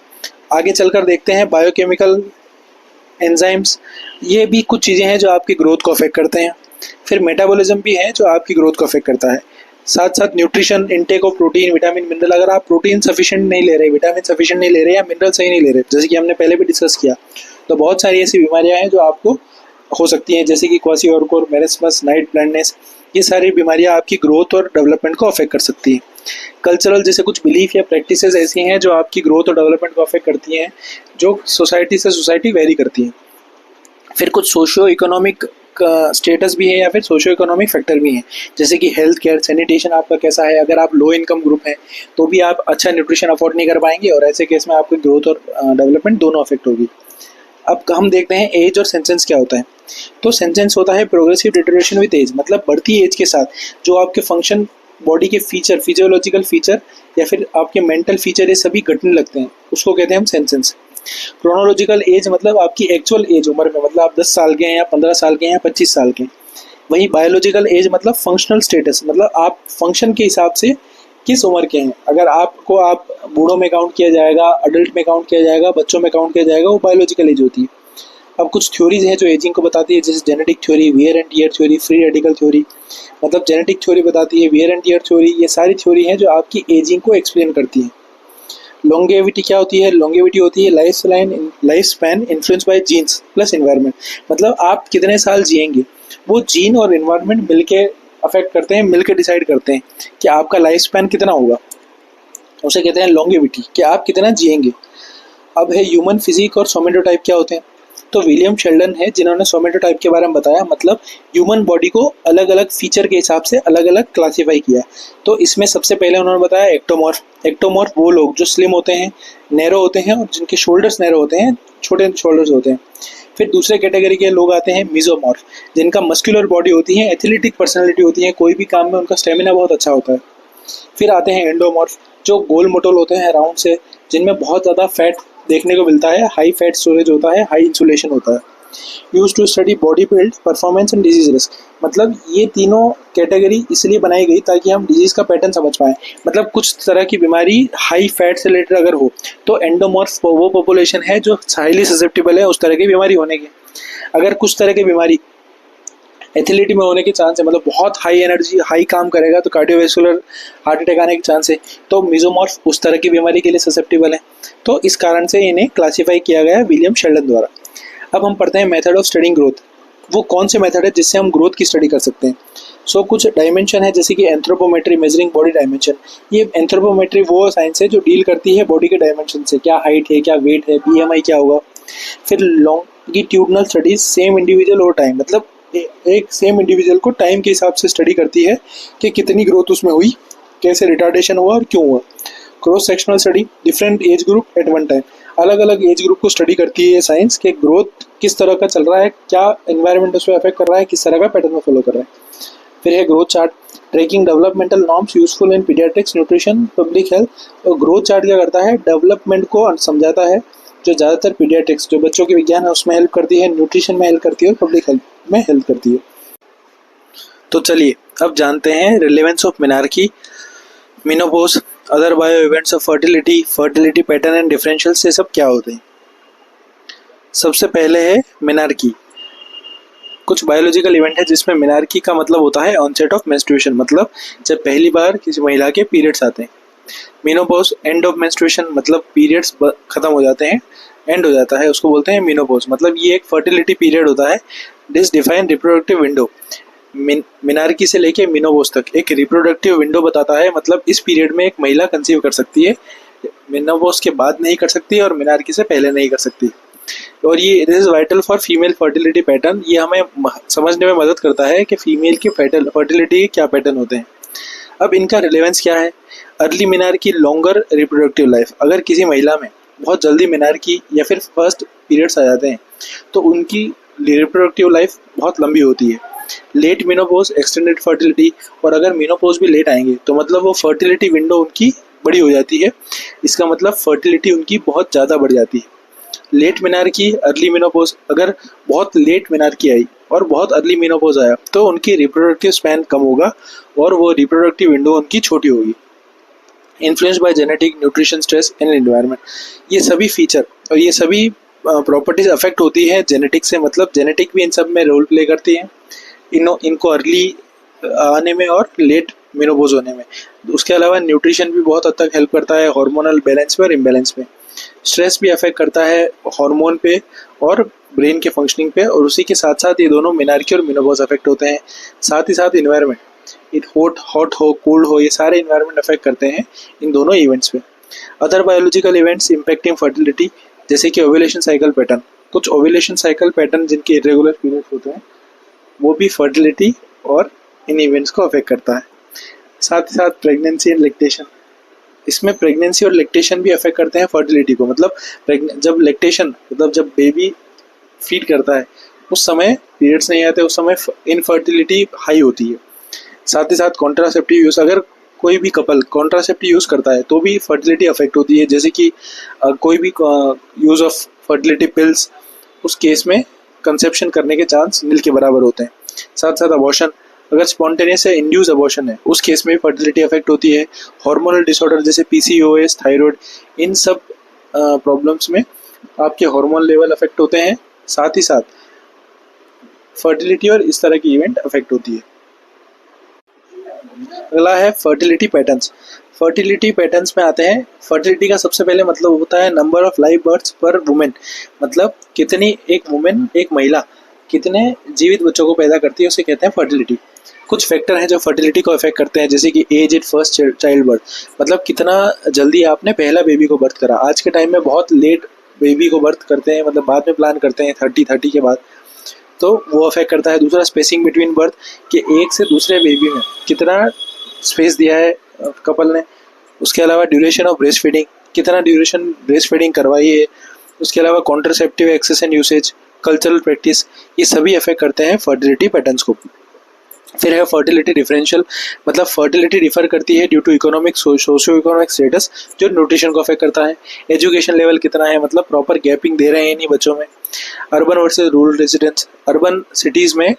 आगे चलकर देखते हैं बायोकेमिकल एंजाइम्स, ये भी कुछ चीज़ें हैं जो आपकी ग्रोथ को अफेक्ट करते हैं। फिर मेटाबॉलिज्म भी है जो आपकी ग्रोथ को अफेक्ट करता है। साथ साथ nutrition, intake of protein, vitamin, mineral, अगर आप प्रोटीन सफिशिएंट नहीं ले रहे, विटामिन सफिशिएंट नहीं ले रहे या मिनरल सही नहीं ले रहे, जैसे कि हमने पहले भी डिस्कस किया, तो बहुत सारी ऐसी बीमारियां हैं जो आपको हो सकती हैं, जैसे कि क्वासिओरकोर, मेरिस्मस, नाइट ब्लाइंडनेस, ये सारी बीमारियां आपकी ग्रोथ और डेवलपमेंट को अफेक्ट कर सकती हैं। कल्चरल, जैसे कुछ बिलीफ या प्रैक्टिसेस ऐसी हैं जो आपकी ग्रोथ और डेवलपमेंट को अफेक्ट करती हैं, जो सोसाइटी से सोसाइटी वेरी करती हैं। फिर कुछ सोशियो इकोनॉमिक स्टेटस भी है या फिर सोशियो इकोनॉमिक फैक्टर भी हैं, जैसे कि हेल्थ केयर, सैनिटेशन आपका कैसा है। अगर आप लो इनकम ग्रुप हैं तो भी आप अच्छा न्यूट्रिशन अफोर्ड नहीं कर पाएंगे और ऐसे केस में आपकी ग्रोथ और डेवलपमेंट दोनों अफेक्ट होगी। अब हम देखते हैं एज और सेंसेंस क्या होता है। तो सेंसेंस होता है प्रोग्रेसिव डिटेरियोरेशन विद एज, मतलब बढ़ती एज के साथ जो आपके फंक्शन, बॉडी के फीचर, फिजियोलॉजिकल फीचर या फिर आपके मेंटल फीचर, ये सभी घटने लगते हैं, उसको कहते हैं हम सेंसेंस। क्रोनोलॉजिकल एज मतलब आपकी एक्चुअल एज, उम्र में, मतलब आप 10 साल के हैं या 15 साल के हैं या 25 साल के हैं। वहीं बायोलॉजिकल एज मतलब फंक्शनल स्टेटस, मतलब आप फंक्शन के हिसाब से किस उम्र के हैं। अगर आपको आप बूढ़ों में काउंट किया जाएगा, अडल्ट में काउंट किया जाएगा, बच्चों में काउंट किया जाएगा, वो बायोलॉजिकल एज होती है। अब कुछ थ्योरीज हैं जो एजिंग को बताती है, जैसे genetic theory, wear and tear theory, free radical theory, मतलब जेनेटिक थ्योरी बताती है, वियर एंड टियर थ्योरी, ये सारी थ्योरी हैं जो आपकी एजिंग को एक्सप्लेन करती हैं। लॉन्गेविटी क्या होती है? लॉन्गेविटी होती है life span influence by genes plus environment. मतलब आप कितने साल जिएंगे वो जीन और इन्वायरमेंट मिलके अफेक्ट करते हैं, मिलके डिसाइड करते हैं कि आपका लाइफ स्पैन कितना होगा। उसे कहते हैं लॉन्गेविटी, कि आप कितना जिएंगे। अब है ह्यूमन फिजिक और सोमेटोटाइप क्या होते हैं। तो विलियम शेल्डन है जिन्होंने सोमेटोटाइप के बारे में बताया, मतलब ह्यूमन बॉडी को अलग अलग फीचर के हिसाब से अलग अलग क्लासीफाई किया। तो इसमें सबसे पहले उन्होंने बताया एक्टोमॉर्फ। एक्टोमॉर्फ वो लोग जो स्लिम होते हैं, नैरो होते हैं और जिनके शोल्डर्स नैरो होते हैं, छोटे शोल्डर्स होते हैं। फिर दूसरे कैटेगरी के लोग आते हैं मीजोमॉर्फ, जिनका मस्कुलर बॉडी होती है, एथलेटिक पर्सनैलिटी होती है, कोई भी काम में उनका स्टेमिना बहुत अच्छा होता है। फिर आते हैं एंडोमॉर्फ, जो गोल मोटोल होते हैं, राउंड से, जिनमें बहुत ज़्यादा फैट देखने को मिलता है, हाई फैट स्टोरेज होता है, हाई इंसुलेशन होता है। Use to study body build, performance and disease risk. मतलब ये तीनों कैटेगरी इसलिए बनाई गई ताकि हम डिजीज का पैटर्न समझ पाएं। मतलब कुछ तरह की बीमारी हाई फैट से रिलेटेड अगर हो तो एंडोमॉर्फ वो पॉपुलेशन है जो हाईली ससेप्टेबल है उस तरह की बीमारी होने की। अगर कुछ तरह की बीमारी एथलीट में होने के चांस है, मतलब बहुत हाई एनर्जी हाई काम करेगा तो कार्डियोवैस्कुलर हार्ट अटैक आने के चांस है, तो मिजोमॉर्फ उस तरह की बीमारी के लिए ससेप्टेबल है। तो इस कारण से इन्हें क्लासीफाई किया गया है विलियम शेल्डन द्वारा। अब हम पढ़ते हैं मेथड ऑफ स्टडिंग ग्रोथ। वो कौन से मेथड है जिससे हम ग्रोथ की स्टडी कर सकते हैं। सो कुछ डायमेंशन है जैसे कि एंथ्रोपोमेट्री, मेजरिंग बॉडी डायमेंशन। ये एंथ्रोपोमेट्री वो साइंस है जो डील करती है बॉडी के डायमेंशन से, क्या हाइट है, क्या वेट है, बीएमआई क्या होगा। फिर लॉन्गिट्यूडनल स्टडीज, सेम इंडिविजुअल और टाइम, मतलब एक सेम इंडिविजुअल को टाइम के हिसाब से स्टडी करती है कि कितनी ग्रोथ उसमें हुई, कैसे रिटार्डेशन हुआ और क्यों हुआ। Cross sectional study, different age group at one time, अलग अलग एज ग्रुप को स्टडी करती है साइंस के ग्रोथ किस तरह का चल रहा है, क्या एनवायरनमेंट उसमें अफेक्ट कर रहा है, किस तरह का पैटर्न में फॉलो कर रहा है। फिर है growth chart, tracking developmental norms useful in paediatrics, nutrition, public health. और ग्रोथ चार्ट क्या करता है, डेवलपमेंट को समझाता है, जो ज़्यादातर पीडियाट्रिक्स जो बच्चों के विज्ञान है उसमें हेल्प करती है, न्यूट्रिशन में हेल्प करती है और पब्लिक हेल्थ में हेल्प करती है। तो चलिए अब जानते हैं relevance of menarche, menopause, other bio events of fertility, fertility pattern and differentials, ये सब क्या होते हैं। सबसे पहले है मेनार्की। कुछ बायोलॉजिकल इवेंट है जिसमें मेनार्की का मतलब होता है ऑनसेट ऑफ मेंस्ट्रुएशन, मतलब जब पहली बार किसी महिला के पीरियड्स आते हैं। मेनोपॉज, एंड ऑफ मेंस्ट्रुएशन, मतलब पीरियड्स खत्म हो जाते हैं, एंड हो जाता है, उसको बोलते हैं मेनोपॉज। मतलब ये एक फर्टिलिटी पीरियड होता है। This define reproductive window. Menarche से लेके मेनोपॉज तक एक रिप्रोडक्टिव विंडो बताता है, मतलब इस पीरियड में एक महिला कंसीव कर सकती है, मेनोपॉज के बाद नहीं कर सकती और मेनार्की से पहले नहीं कर सकती। और ये this is vital for female fertility pattern. ये हमें समझने में मदद करता है कि फीमेल की फर्टिलिटी के क्या पैटर्न होते हैं। अब इनका रिलेवेंस क्या है। Early menarche, longer reproductive life. अगर किसी महिला में बहुत जल्दी मेनार्की या फिर फर्स्ट पीरियड्स आ जाते हैं तो उनकी रिप्रोडक्टिव लाइफ बहुत लंबी होती है। लेट मेनोपॉज, एक्सटेंडेड फर्टिलिटी, और अगर मेनोपॉज भी लेट आएंगे तो मतलब वो फर्टिलिटी विंडो उनकी बड़ी हो जाती है। इसका मतलब फर्टिलिटी उनकी बहुत ज़्यादा बढ़ जाती है। लेट मेनार्की, अर्ली मेनोपॉज, अगर बहुत लेट मेनार्की आई और बहुत अर्ली मेनोपॉज आया तो उनकी रिप्रोडक्टिव स्पैन कम होगा और वो रिप्रोडक्टिव विंडो उनकी छोटी होगी। Influence by genetic, nutrition, stress and environment. ये सभी फीचर और ये सभी प्रॉपर्टीज अफेक्ट होती है जेनेटिक से, मतलब जेनेटिक भी इन सब में रोल प्ले करती है इनको अर्ली आने में और लेट मेनोपॉज होने में। उसके अलावा न्यूट्रिशन भी बहुत हद तक हेल्प करता है हार्मोनल बैलेंस पे और इम्बैलेंस पे। स्ट्रेस भी अफेक्ट करता है हार्मोन पे और ब्रेन के फंक्शनिंग पे, और उसी के साथ साथ ये दोनों मेनार्की और मेनोपॉज अफेक्ट होते हैं। साथ ही साथ इन्वायरमेंट, हॉट हो कोल्ड हो, ये सारे इन्वायरमेंट अफेक्ट करते हैं इन दोनों इवेंट्स पे। Other biological events impacting fertility, जैसे कि ओव्यूलेशन साइकिल पैटर्न। कुछ ओव्यूलेशन साइकिल पैटर्न जिनके इरेगुलर पीरियड्स होते हैं वो भी फर्टिलिटी और इन इवेंट्स को अफेक्ट करता है। साथ ही साथ प्रेगनेंसी एंड लैक्टेशन, इसमें प्रेगनेंसी और लैक्टेशन भी अफेक्ट करते हैं फर्टिलिटी को। मतलब जब लैक्टेशन, मतलब जब बेबी फीड करता है उस समय पीरियड्स नहीं आते, उस समय इनफर्टिलिटी हाई होती है। साथ ही साथ कॉन्ट्रासेप्टिव यूज़, अगर कोई भी कपल कॉन्ट्रासेप्टिव यूज़ करता है तो भी फर्टिलिटी अफेक्ट होती है, जैसे कि कोई भी यूज़ ऑफ फर्टिलिटी पिल्स, उस केस में कंसेप्शन करने के चांस नील के बराबर होते हैं। साथ साथ अबॉर्शन, अगर स्पॉन्टेनियस या इंड्यूस अबॉर्शन है उस केस में भी फर्टिलिटी अफेक्ट होती है। हार्मोनल डिसऑर्डर जैसे पीसीओएस, थायराइड, इन सब प्रॉब्लम्स में आपके हार्मोन लेवल अफेक्ट होते हैं। साथ ही साथ फर्टिलिटी और इस तरह की इवेंट अफेक्ट होती है। अगला है फर्टिलिटी पैटर्न्स। फर्टिलिटी पैटर्न्स में आते हैं। फर्टिलिटी का सबसे पहले मतलब होता है नंबर ऑफ लाइव बर्थ्स पर वुमेन, मतलब कितनी एक वुमेन, एक महिला कितने जीवित बच्चों को पैदा करती है, उसे कहते हैं फर्टिलिटी। कुछ फैक्टर हैं जो फर्टिलिटी को अफेक्ट करते हैं, जैसे कि age at first child birth, मतलब कितना जल्दी आपने पहला बेबी को बर्थ करा। आज के टाइम में बहुत लेट बेबी को बर्थ करते हैं, मतलब बाद में प्लान करते हैं 30 के बाद, तो वो अफेक्ट करता है। दूसरा स्पेसिंग बिटवीन बर्थ, कि एक से दूसरे बेबी में कितना स्पेस दिया है कपल ने। उसके अलावा ड्यूरेशन ऑफ ब्रेस्ट फीडिंग, कितना ड्यूरेशन ब्रेस्ट फीडिंग करवाई है। उसके अलावा contraceptive access and usage, cultural practice, ये सभी अफेक्ट करते हैं फर्टिलिटी पैटर्न्स को। फिर है फर्टिलिटी डिफरेंशियल, मतलब फर्टिलिटी डिफर करती है due to economic socio economic status, जो न्यूट्रिशन को अफेक्ट करता है। एजुकेशन लेवल कितना है, मतलब प्रॉपर गैपिंग दे रहे हैं नहीं बच्चों में। Urban versus rural residence, urban cities में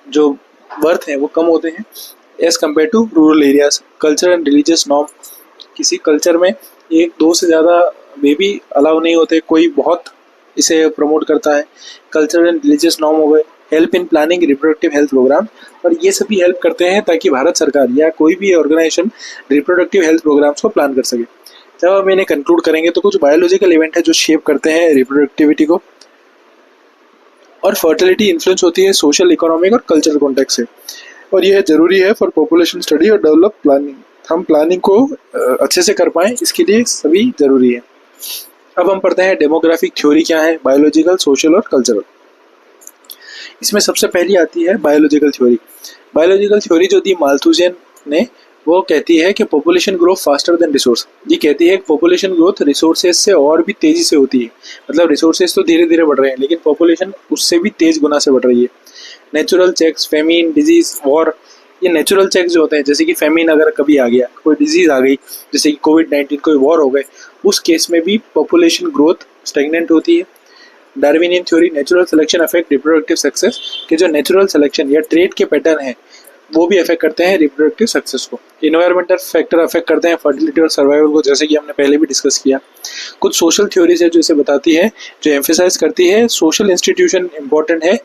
जो बर्थ है वो कम होते हैं as compare to rural areas. Culture and religious norm, किसी कल्चर में एक दो से ज़्यादा बेबी अलाउ नहीं होते, कोई बहुत इसे प्रमोट करता है। कल्चर एंड रिलीजियस नॉर्म हो गए। Help in planning reproductive health programme, और ये सभी हेल्प करते हैं ताकि भारत सरकार या कोई भी ऑर्गेनाइजेशन रिप्रोडक्टिव हेल्थ प्रोग्राम्स को प्लान कर सके। जब हम इन्हें कंक्लूड करेंगे तो कुछ बायोलॉजिकल इवेंट है जो शेप करते हैं रिप्रोडक्टिविटी को, और फर्टिलिटी इन्फ्लुएंस होती है सोशल, इकोनॉमिक और कल्चरल कॉन्टेक्स्ट से, और यह जरूरी है फॉर पॉपुलेशन स्टडी और डेवलप प्लानिंग। हम प्लानिंग को अच्छे से कर पाएँ, इसके लिए सभी जरूरी है। अब हम पढ़ते हैं डेमोग्राफिक थ्योरी क्या है, बायोलॉजिकल, सोशल और कल्चरल। इसमें सबसे पहली आती है बायोलॉजिकल थ्योरी। बायोलॉजिकल थ्योरी जो दी माल्थुसियन ने, वो कहती है कि population grow faster than resource. ये कहती है कि पॉपुलेशन ग्रोथ रिसोर्सेज से और भी तेजी से होती है, मतलब रिसोर्सेज तो धीरे धीरे बढ़ रहे हैं लेकिन पॉपुलेशन उससे भी तेज गुना से बढ़ रही है। Natural checks, famine, disease, war, ये नेचुरल चेक्स जो होते हैं, जैसे कि फेमिन अगर कभी आ गया, कोई डिजीज आ गई, जैसे कि कोविड-19, कोई वॉर हो गए, उस केस में भी पॉपुलेशन ग्रोथ स्टेगनेंट होती है। Darwinian theory, natural selection affect reproductive success, कि जो नेचुरल सिलेक्शन या ट्रेड के पैटर्न है वो भी अफेक्ट करते हैं रिप्रोडक्टिव सक्सेस को। इन्वायरमेंटल फैक्टर अफेक्ट करते हैं फर्टिलिटी और सर्वाइवल को, जैसे कि हमने पहले भी डिस्कस किया। कुछ सोशल थ्योरीज है जो इसे बताती है, जो एम्फेसाइज करती है सोशल इंस्टीट्यूशन इंपॉर्टेंट है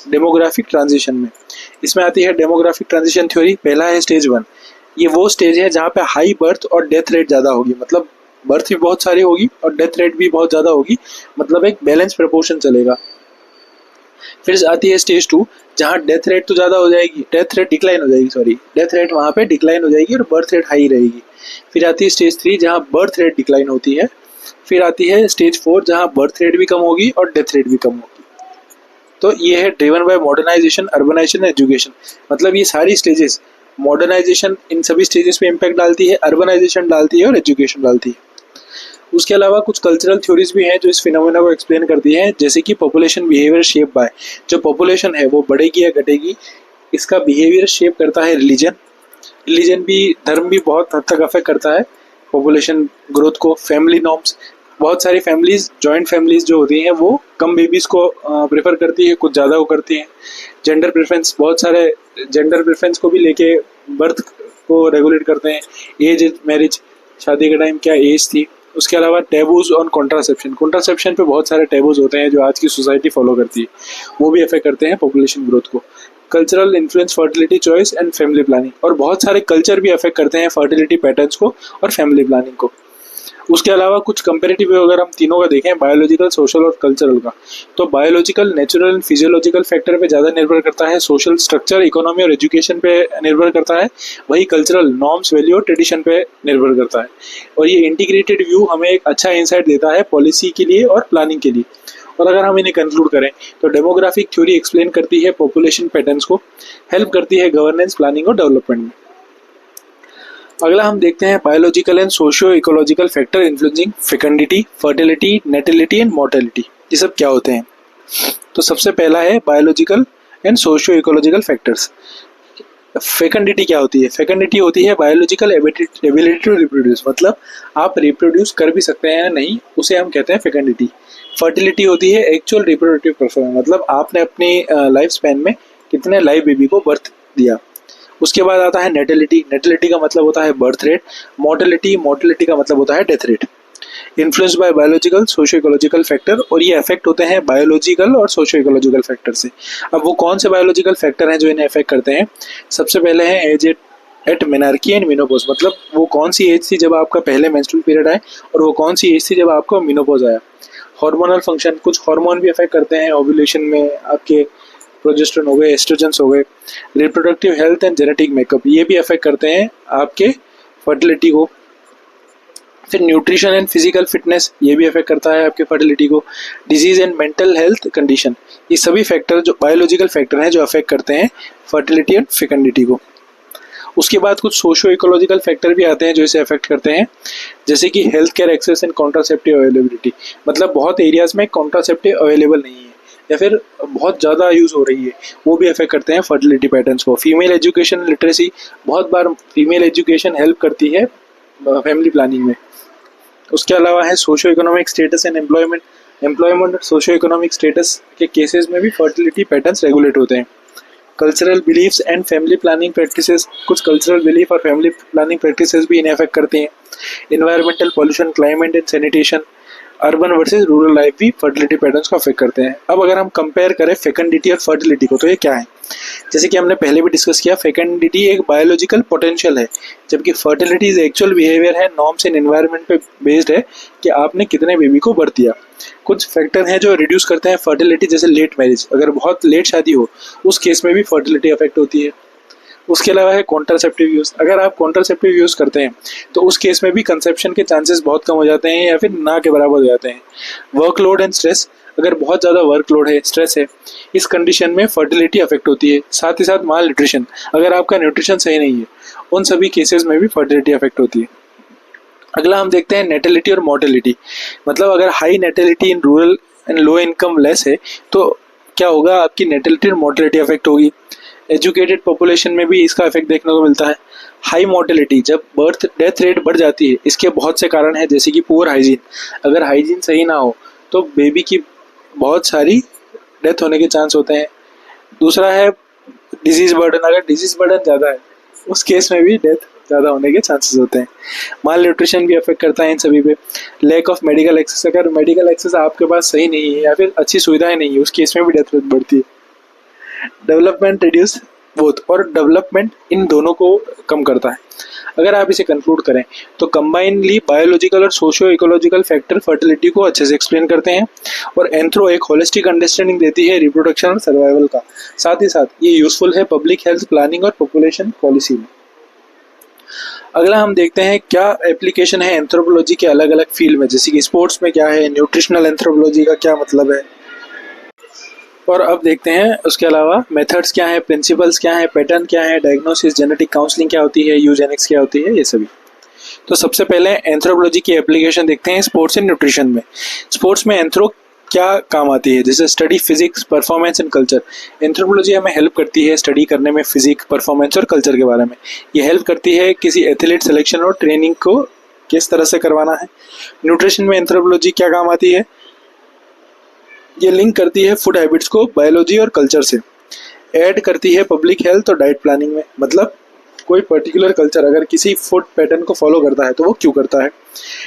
डेमोग्राफिक ट्रांजिशन में। इसमें आती है डेमोग्राफिक ट्रांजिशन थ्योरी। पहला है स्टेज 1, ये वो स्टेज है जहाँ पे हाई बर्थ और डेथ रेट ज़्यादा होगी, मतलब बर्थ भी बहुत सारी होगी और डेथ रेट भी बहुत ज़्यादा होगी, मतलब एक बैलेंस प्रपोर्शन चलेगा। फिर आती है स्टेज 2, जहाँ डेथ रेट तो ज़्यादा हो जाएगी, डेथ रेट डिक्लाइन हो जाएगी, डेथ रेट वहाँ पे डिक्लाइन हो जाएगी और बर्थ रेट हाई रहेगी। फिर आती है स्टेज 3, जहाँ बर्थ रेट डिक्लाइन होती है। फिर आती है स्टेज 4, जहाँ बर्थ रेट भी कम होगी और डेथ रेट भी कम होगी। तो ये है driven by modernisation, urbanisation, education, मतलब ये सारी स्टेजेस, मॉडर्नाइजेशन इन सभी स्टेजेस पे इम्पैक्ट डालती है, अर्बनाइजेशन डालती है और एजुकेशन डालती है। उसके अलावा कुछ कल्चरल थ्योरीज भी हैं जो इस फिनोमेना को एक्सप्लेन करती हैं, जैसे कि पॉपुलेशन बिहेवियर शेप बाय, जो पॉपुलेशन है वो बढ़ेगी या घटेगी, इसका बिहेवियर शेप करता है रिलीजन। रिलीजन भी, धर्म भी बहुत हद तक अफेक्ट करता है पॉपुलेशन ग्रोथ को। फैमिली नॉर्म्स, बहुत सारी फैमिलीज, जॉइंट फैमिलीज जो होती हैं वो कम बेबीज को प्रेफर करती है, कुछ ज़्यादा वो करती हैं। जेंडर प्रेफरेंस, बहुत सारे जेंडर प्रेफरेंस को भी लेके बर्थ को रेगुलेट करते हैं। एज मैरिज, शादी के टाइम क्या एज थी। उसके अलावा टैबूज ऑन कॉन्ट्रासेप्शन, कॉन्ट्रासेप्शन पे बहुत सारे टैबूज होते हैं जो आज की सोसाइटी फॉलो करती है, वो भी अफेक्ट करते हैं पॉपुलेशन ग्रोथ को। Cultural influence fertility choice and family planning, और बहुत सारे कल्चर भी अफेक्ट करते हैं फर्टिलिटी पैटर्न्स को और फैमिली प्लानिंग को। उसके अलावा कुछ कंपेरेटिव अगर हम तीनों का देखें, बायोलॉजिकल, सोशल और कल्चरल का, तो biological natural and physiological factor पे ज़्यादा निर्भर करता है, सोशल स्ट्रक्चर, इकोनॉमी और एजुकेशन पे निर्भर करता है, वही कल्चरल नॉर्म्स, वैल्यू और ट्रेडिशन पे निर्भर करता है। और ये इंटीग्रेटेड व्यू हमें एक अच्छा इंसाइट देता है पॉलिसी के लिए और प्लानिंग के लिए। और अगर हम इन्हें कंक्लूड करें तो डेमोग्राफिक थ्योरी एक्सप्लेन करती है पॉपुलेशन पैटर्न्स को, हेल्प करती है गवर्नेंस, प्लानिंग और डेवलपमेंट में। अगला हम देखते हैं biological and socio ecological factor influencing fecundity, fertility, natality and mortality, ये सब क्या होते हैं। तो सबसे पहला है biological and socio ecological factors. Fecundity क्या होती है? फेकंडिटी होती है बायोलॉजिकल एबिलिटी टू रिप्रोड्यूस, मतलब आप रिप्रोड्यूस कर भी सकते हैं या नहीं, उसे हम कहते हैं फेकंडिटी। फर्टिलिटी होती है एक्चुअल रिप्रोडक्टिव परफॉर्मेंस, मतलब आपने अपनी लाइफ स्पैन में कितने लाइव बेबी को बर्थ दिया। उसके बाद आता है नेटिलिटी, नेटिलिटी का मतलब होता है बर्थ रेट। मोर्टेलिटी, मोर्टेलिटी का मतलब होता है death rate. Influence by biological, socio ecological factor, और ये अफेक्ट होते हैं बायोलॉजिकल और सोशियो इकोलॉजिकल फैक्टर से। अब वो कौन से बायोलॉजिकल फैक्टर हैं जो इन्हें अफेक्ट करते हैं? सबसे पहले है एट मेनार्की एंड मिनोपॉज, मतलब वो कौन सी एज थी जब आपका पहले मेंस्ट्रुअल पीरियड आए और वो कौन सी एज थी जब आपको मिनोपॉज आया। हार्मोनल फंक्शन, कुछ हार्मोन भी अफेक्ट करते हैं ओव्यूलेशन में, आपके प्रोजेस्टेरोन हो गए, एस्ट्रोजेंस हो गए। Reproductive health and genetic makeup, ये भी अफेक्ट करते हैं आपके फर्टिलिटी को। फिर न्यूट्रिशन एंड फिजिकल फिटनेस, ये भी अफेक्ट करता है आपके फर्टिलिटी को। Disease and mental health condition, ये सभी फैक्टर जो बायोलॉजिकल फैक्टर हैं जो अफेक्ट करते हैं फर्टिलिटी एंड फेकंडिटी को। उसके बाद कुछ सोशो इकोलॉजिकल फैक्टर भी आते हैं जो इसे अफेक्ट करते हैं, जैसे कि health care access and contraceptive availability, मतलब बहुत एरियाज में कॉन्ट्रासेप्टिव अवेलेबल नहीं है या फिर बहुत ज़्यादा यूज़ हो रही है, वो भी अफेक्ट करते हैं फर्टिलिटी पैटर्न्स को। फीमेल एजुकेशन लिटरेसी, बहुत बार फीमेल एजुकेशन हेल्प करती है फैमिली प्लानिंग में। उसके अलावा है socio economic status and employment और सोशो इकोनॉमिक स्टेटस के केसेस में भी फर्टिलिटी पैटर्न्स रेगुलेट होते हैं। Cultural beliefs and family planning practices, कुछ कल्चरल बिलीफ और फैमिली प्लानिंग प्रैक्टिसेस भी इन्हें अफेक्ट करती हैं। Environmental pollution, climate and sanitation, urban versus rural life भी फर्टिलिटी पैटर्न्स को अफेक्ट करते हैं। अब अगर हम कंपेयर करें फेकंडिटी और फर्टिलिटी को, तो ये क्या है? जैसे कि हमने पहले भी डिस्कस किया, फेकंडिटी एक बायोलॉजिकल पोटेंशियल है, जबकि फर्टिलिटी इज एक्चुअल बिहेवियर है, नॉर्म्स एंड एनवायरनमेंट पे बेस्ड है कि आपने कितने बेबी को बर्थ दिया। कुछ फैक्टर हैं जो रिड्यूस करते हैं फर्टिलिटी, जैसे लेट मैरिज, अगर बहुत लेट शादी हो उस केस में भी फर्टिलिटी अफेक्ट होती है। उसके अलावा है कॉन्ट्रासेप्टिव यूज, अगर आप कॉन्ट्रासेप्टिव यूज करते हैं तो उस केस में भी कंसेप्शन के चांसेस बहुत कम हो जाते हैं या फिर ना के बराबर हो जाते हैं। वर्कलोड एंड स्ट्रेस, अगर बहुत ज़्यादा वर्कलोड है, स्ट्रेस है, इस कंडीशन में फर्टिलिटी अफेक्ट होती है। साथ ही साथ माल न्यूट्रिशन, अगर आपका न्यूट्रिशन सही नहीं है, उन सभी केसेस में भी फर्टिलिटी अफेक्ट होती है। अगला हम देखते हैं नेटेलिटी और मोर्टेलिटी, मतलब अगर high natality in rural and low income less है तो क्या होगा, आपकी नेटेलिटी और मोर्टेलिटी अफेक्ट होगी। एजुकेटेड पॉपुलेशन में भी इसका इफेक्ट देखने को मिलता है। हाई मोर्टेलिटी, जब बर्थ डेथ रेट बढ़ जाती है, इसके बहुत से कारण हैं, जैसे कि पुअर हाइजीन, अगर हाइजीन सही ना हो तो बेबी की बहुत सारी डेथ होने के चांस होते हैं। दूसरा है डिजीज बर्डन, अगर डिजीज बर्डन ज़्यादा है उस केस में भी डेथ ज़्यादा होने के चांसेस होते हैं। माल न्यूट्रिशन भी अफेक्ट करता है इन सभी पे। लैक ऑफ मेडिकल एक्सेस, अगर मेडिकल एक्सेस आपके पास सही नहीं है या फिर अच्छी सुविधाएं नहीं है, उस केस में भी डेथ रेट बढ़ती है। डेवलपमेंट रिड्यूस बोथ, और डेवलपमेंट इन दोनों को कम करता है। अगर आप इसे कंक्लूड करें तो कंबाइनली बायोलॉजिकल और सोशियो इकोलॉजिकल फैक्टर फर्टिलिटी को अच्छे से एक्सप्लेन करते हैं, और एंथ्रो एक होलिस्टिक अंडरस्टैंडिंग देती है रिप्रोडक्शन और सर्वाइवल का। साथ ही साथ ये यूजफुल है पब्लिक हेल्थ प्लानिंग और पॉपुलेशन पॉलिसी में। अगला हम देखते हैं क्या एप्लीकेशन है एंथ्रोपोलॉजी के अलग अलग फील्ड में, जैसे कि स्पोर्ट्स में क्या है, न्यूट्रिशनल एंथ्रोपोलॉजी का क्या मतलब है, और अब देखते हैं उसके अलावा मेथड्स क्या है, प्रिंसिपल्स क्या है, पैटर्न क्या है, डायग्नोसिस, जेनेटिक काउंसलिंग क्या होती है, यूजेनिक्स क्या होती है, ये सभी। तो सबसे पहले एंथ्रोपोलॉजी की एप्लीकेशन देखते हैं स्पोर्ट्स एंड न्यूट्रिशन में। स्पोर्ट्स में एंथ्रो क्या काम आती है, जैसे study physics, performance and culture. Anthropology हमें हेल्प करती है स्टडी करने में फिजिक्स, परफॉर्मेंस और कल्चर के बारे में। ये हेल्प करती है किसी एथलीट सिलेक्शन और ट्रेनिंग को किस तरह से करवाना है। न्यूट्रिशन में एंथ्रोपोलॉजी क्या काम आती है, ये लिंक करती है फूड हैबिट्स को बायोलॉजी और कल्चर से, ऐड करती है पब्लिक हेल्थ और डाइट प्लानिंग में, मतलब कोई पर्टिकुलर कल्चर अगर किसी फूड पैटर्न को फॉलो करता है तो वो क्यों करता है।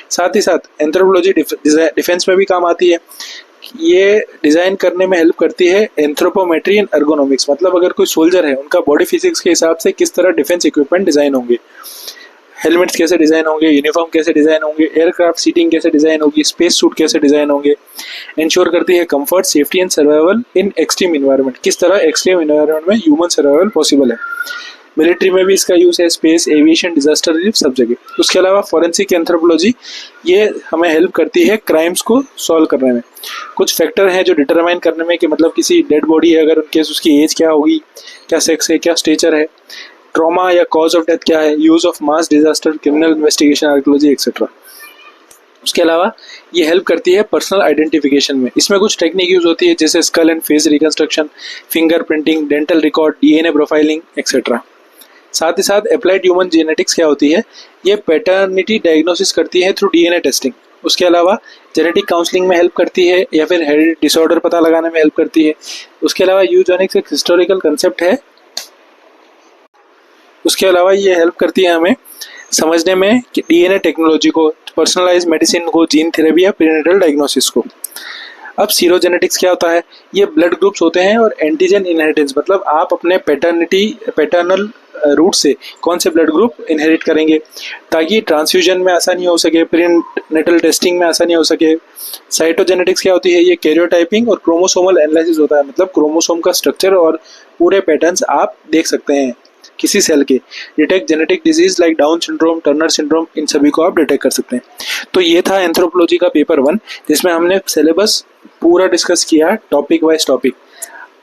साथ ही साथ एंथ्रोपोलॉजी डिफेंस में भी काम आती है, ये डिज़ाइन करने में हेल्प करती है एंथ्रोपोमेट्री एंड एर्गोनॉमिक्स, मतलब अगर कोई सोल्जर है उनका बॉडी फिजिक्स के हिसाब से किस तरह डिफेंस इक्विपमेंट डिज़ाइन होंगे, हेलमेट्स कैसे डिज़ाइन होंगे, यूनिफॉर्म कैसे डिज़ाइन होंगे, एयरक्राफ्ट सीटिंग कैसे डिज़ाइन होगी, स्पेस सूट कैसे डिज़ाइन होंगे। इंश्योर करती है comfort, safety and survival in extreme environment, किस तरह एक्सट्रीम इन्वायरमेंट में ह्यूमन सर्वाइवल पॉसिबल है। मिलिट्री में भी इसका यूज़ है, स्पेस, एविएशन, डिजास्टर रिलीफ, सब जगह। उसके अलावा फॉरेंसिक एंथ्रोपोलॉजी ये हमें हेल्प करती है क्राइम्स को सॉल्व करने में। कुछ फैक्टर हैं जो डिटरमाइन करने में कि मतलब किसी डेड बॉडी है, अगर उनके उसकी एज क्या होगी, क्या सेक्स है, क्या स्टेचर है, ट्रॉमा या कॉज ऑफ डेथ क्या है, use of mass disaster, criminal investigation, archaeology etcetera. उसके अलावा ये हेल्प करती है पर्सनल आइडेंटिफिकेशन में। इसमें कुछ टेक्निक यूज होती है जैसे skull and face reconstruction, finger printing, dental record, DNA profiling etcetera. साथ ही साथ अप्लाइड ह्यूमन जेनेटिक्स क्या होती है, ये पैटर्निटी डायग्नोसिस करती है थ्रू डीएनए टेस्टिंग। उसके अलावा जेनेटिक काउंसलिंग में हेल्प करती है या फिर हेरिडिटी डिसऑर्डर पता लगाने में हेल्प करती है। उसके अलावा यूजेनिक्स एक हिस्टोरिकल कंसेप्ट है, उसके अलावा ये हेल्प करती है हमें समझने में कि डीएनए टेक्नोलॉजी को, पर्सनलाइज मेडिसिन को, जीन थेरेपी या प्रीनेटल डायग्नोसिस को। अब सीरोजेनेटिक्स क्या होता है, ये ब्लड ग्रुप्स होते हैं और एंटीजन इनहेरिटेंस, मतलब आप अपने पैटर्नल रूट से कौन से ब्लड ग्रुप इनहेरिट करेंगे, ताकि ट्रांसफ्यूजन में आसानी हो सके, प्रीनेटल टेस्टिंग में आसानी हो सके। साइटोजेनेटिक्स क्या होती है, ये कैरियोटाइपिंग और क्रोमोसोमल एनालिसिस होता है, मतलब क्रोमोसोम का स्ट्रक्चर और पूरे पैटर्न्स आप देख सकते हैं किसी सेल के। Detect genetic disease like Down syndrome, Turner syndrome, इन सभी को आप डिटेक्ट कर सकते हैं। तो ये था एंथ्रोपोलॉजी का पेपर 1, जिसमें हमने सिलेबस पूरा डिस्कस किया टॉपिक वाइज टॉपिक।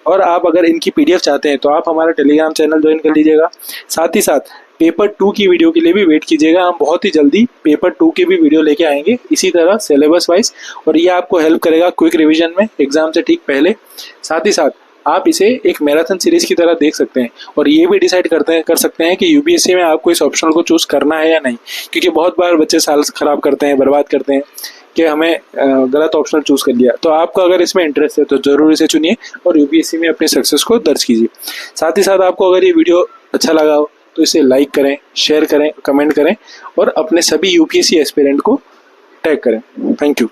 और आप अगर इनकी पीडीएफ चाहते हैं तो आप हमारा टेलीग्राम चैनल ज्वाइन कर लीजिएगा। साथ ही साथ पेपर 2 की वीडियो के लिए भी वेट कीजिएगा, हम बहुत ही जल्दी पेपर 2 की भी वीडियो लेके आएंगे इसी तरह सिलेबस वाइज, और ये आपको हेल्प करेगा क्विक रिवीजन में एग्जाम से ठीक पहले। साथ ही साथ आप इसे एक मैराथन सीरीज की तरह देख सकते हैं और ये भी डिसाइड कर सकते हैं कि यूपीएससी में आपको इस ऑप्शनल को चूज करना है या नहीं, क्योंकि बहुत बार बच्चे साल खराब करते हैं, बर्बाद करते हैं कि हमें गलत ऑप्शनल चूज कर लिया। तो आपको अगर इसमें इंटरेस्ट है तो जरूर इसे चुनिए और यूपीएससी में अपनी सक्सेस को दर्ज कीजिए। साथ ही साथ आपको अगर ये वीडियो अच्छा लगा हो तो इसे लाइक करें, शेयर करें, कमेंट करें और अपने सभी यूपीएससी एस्पिरेंट को टैग करें। Thank you.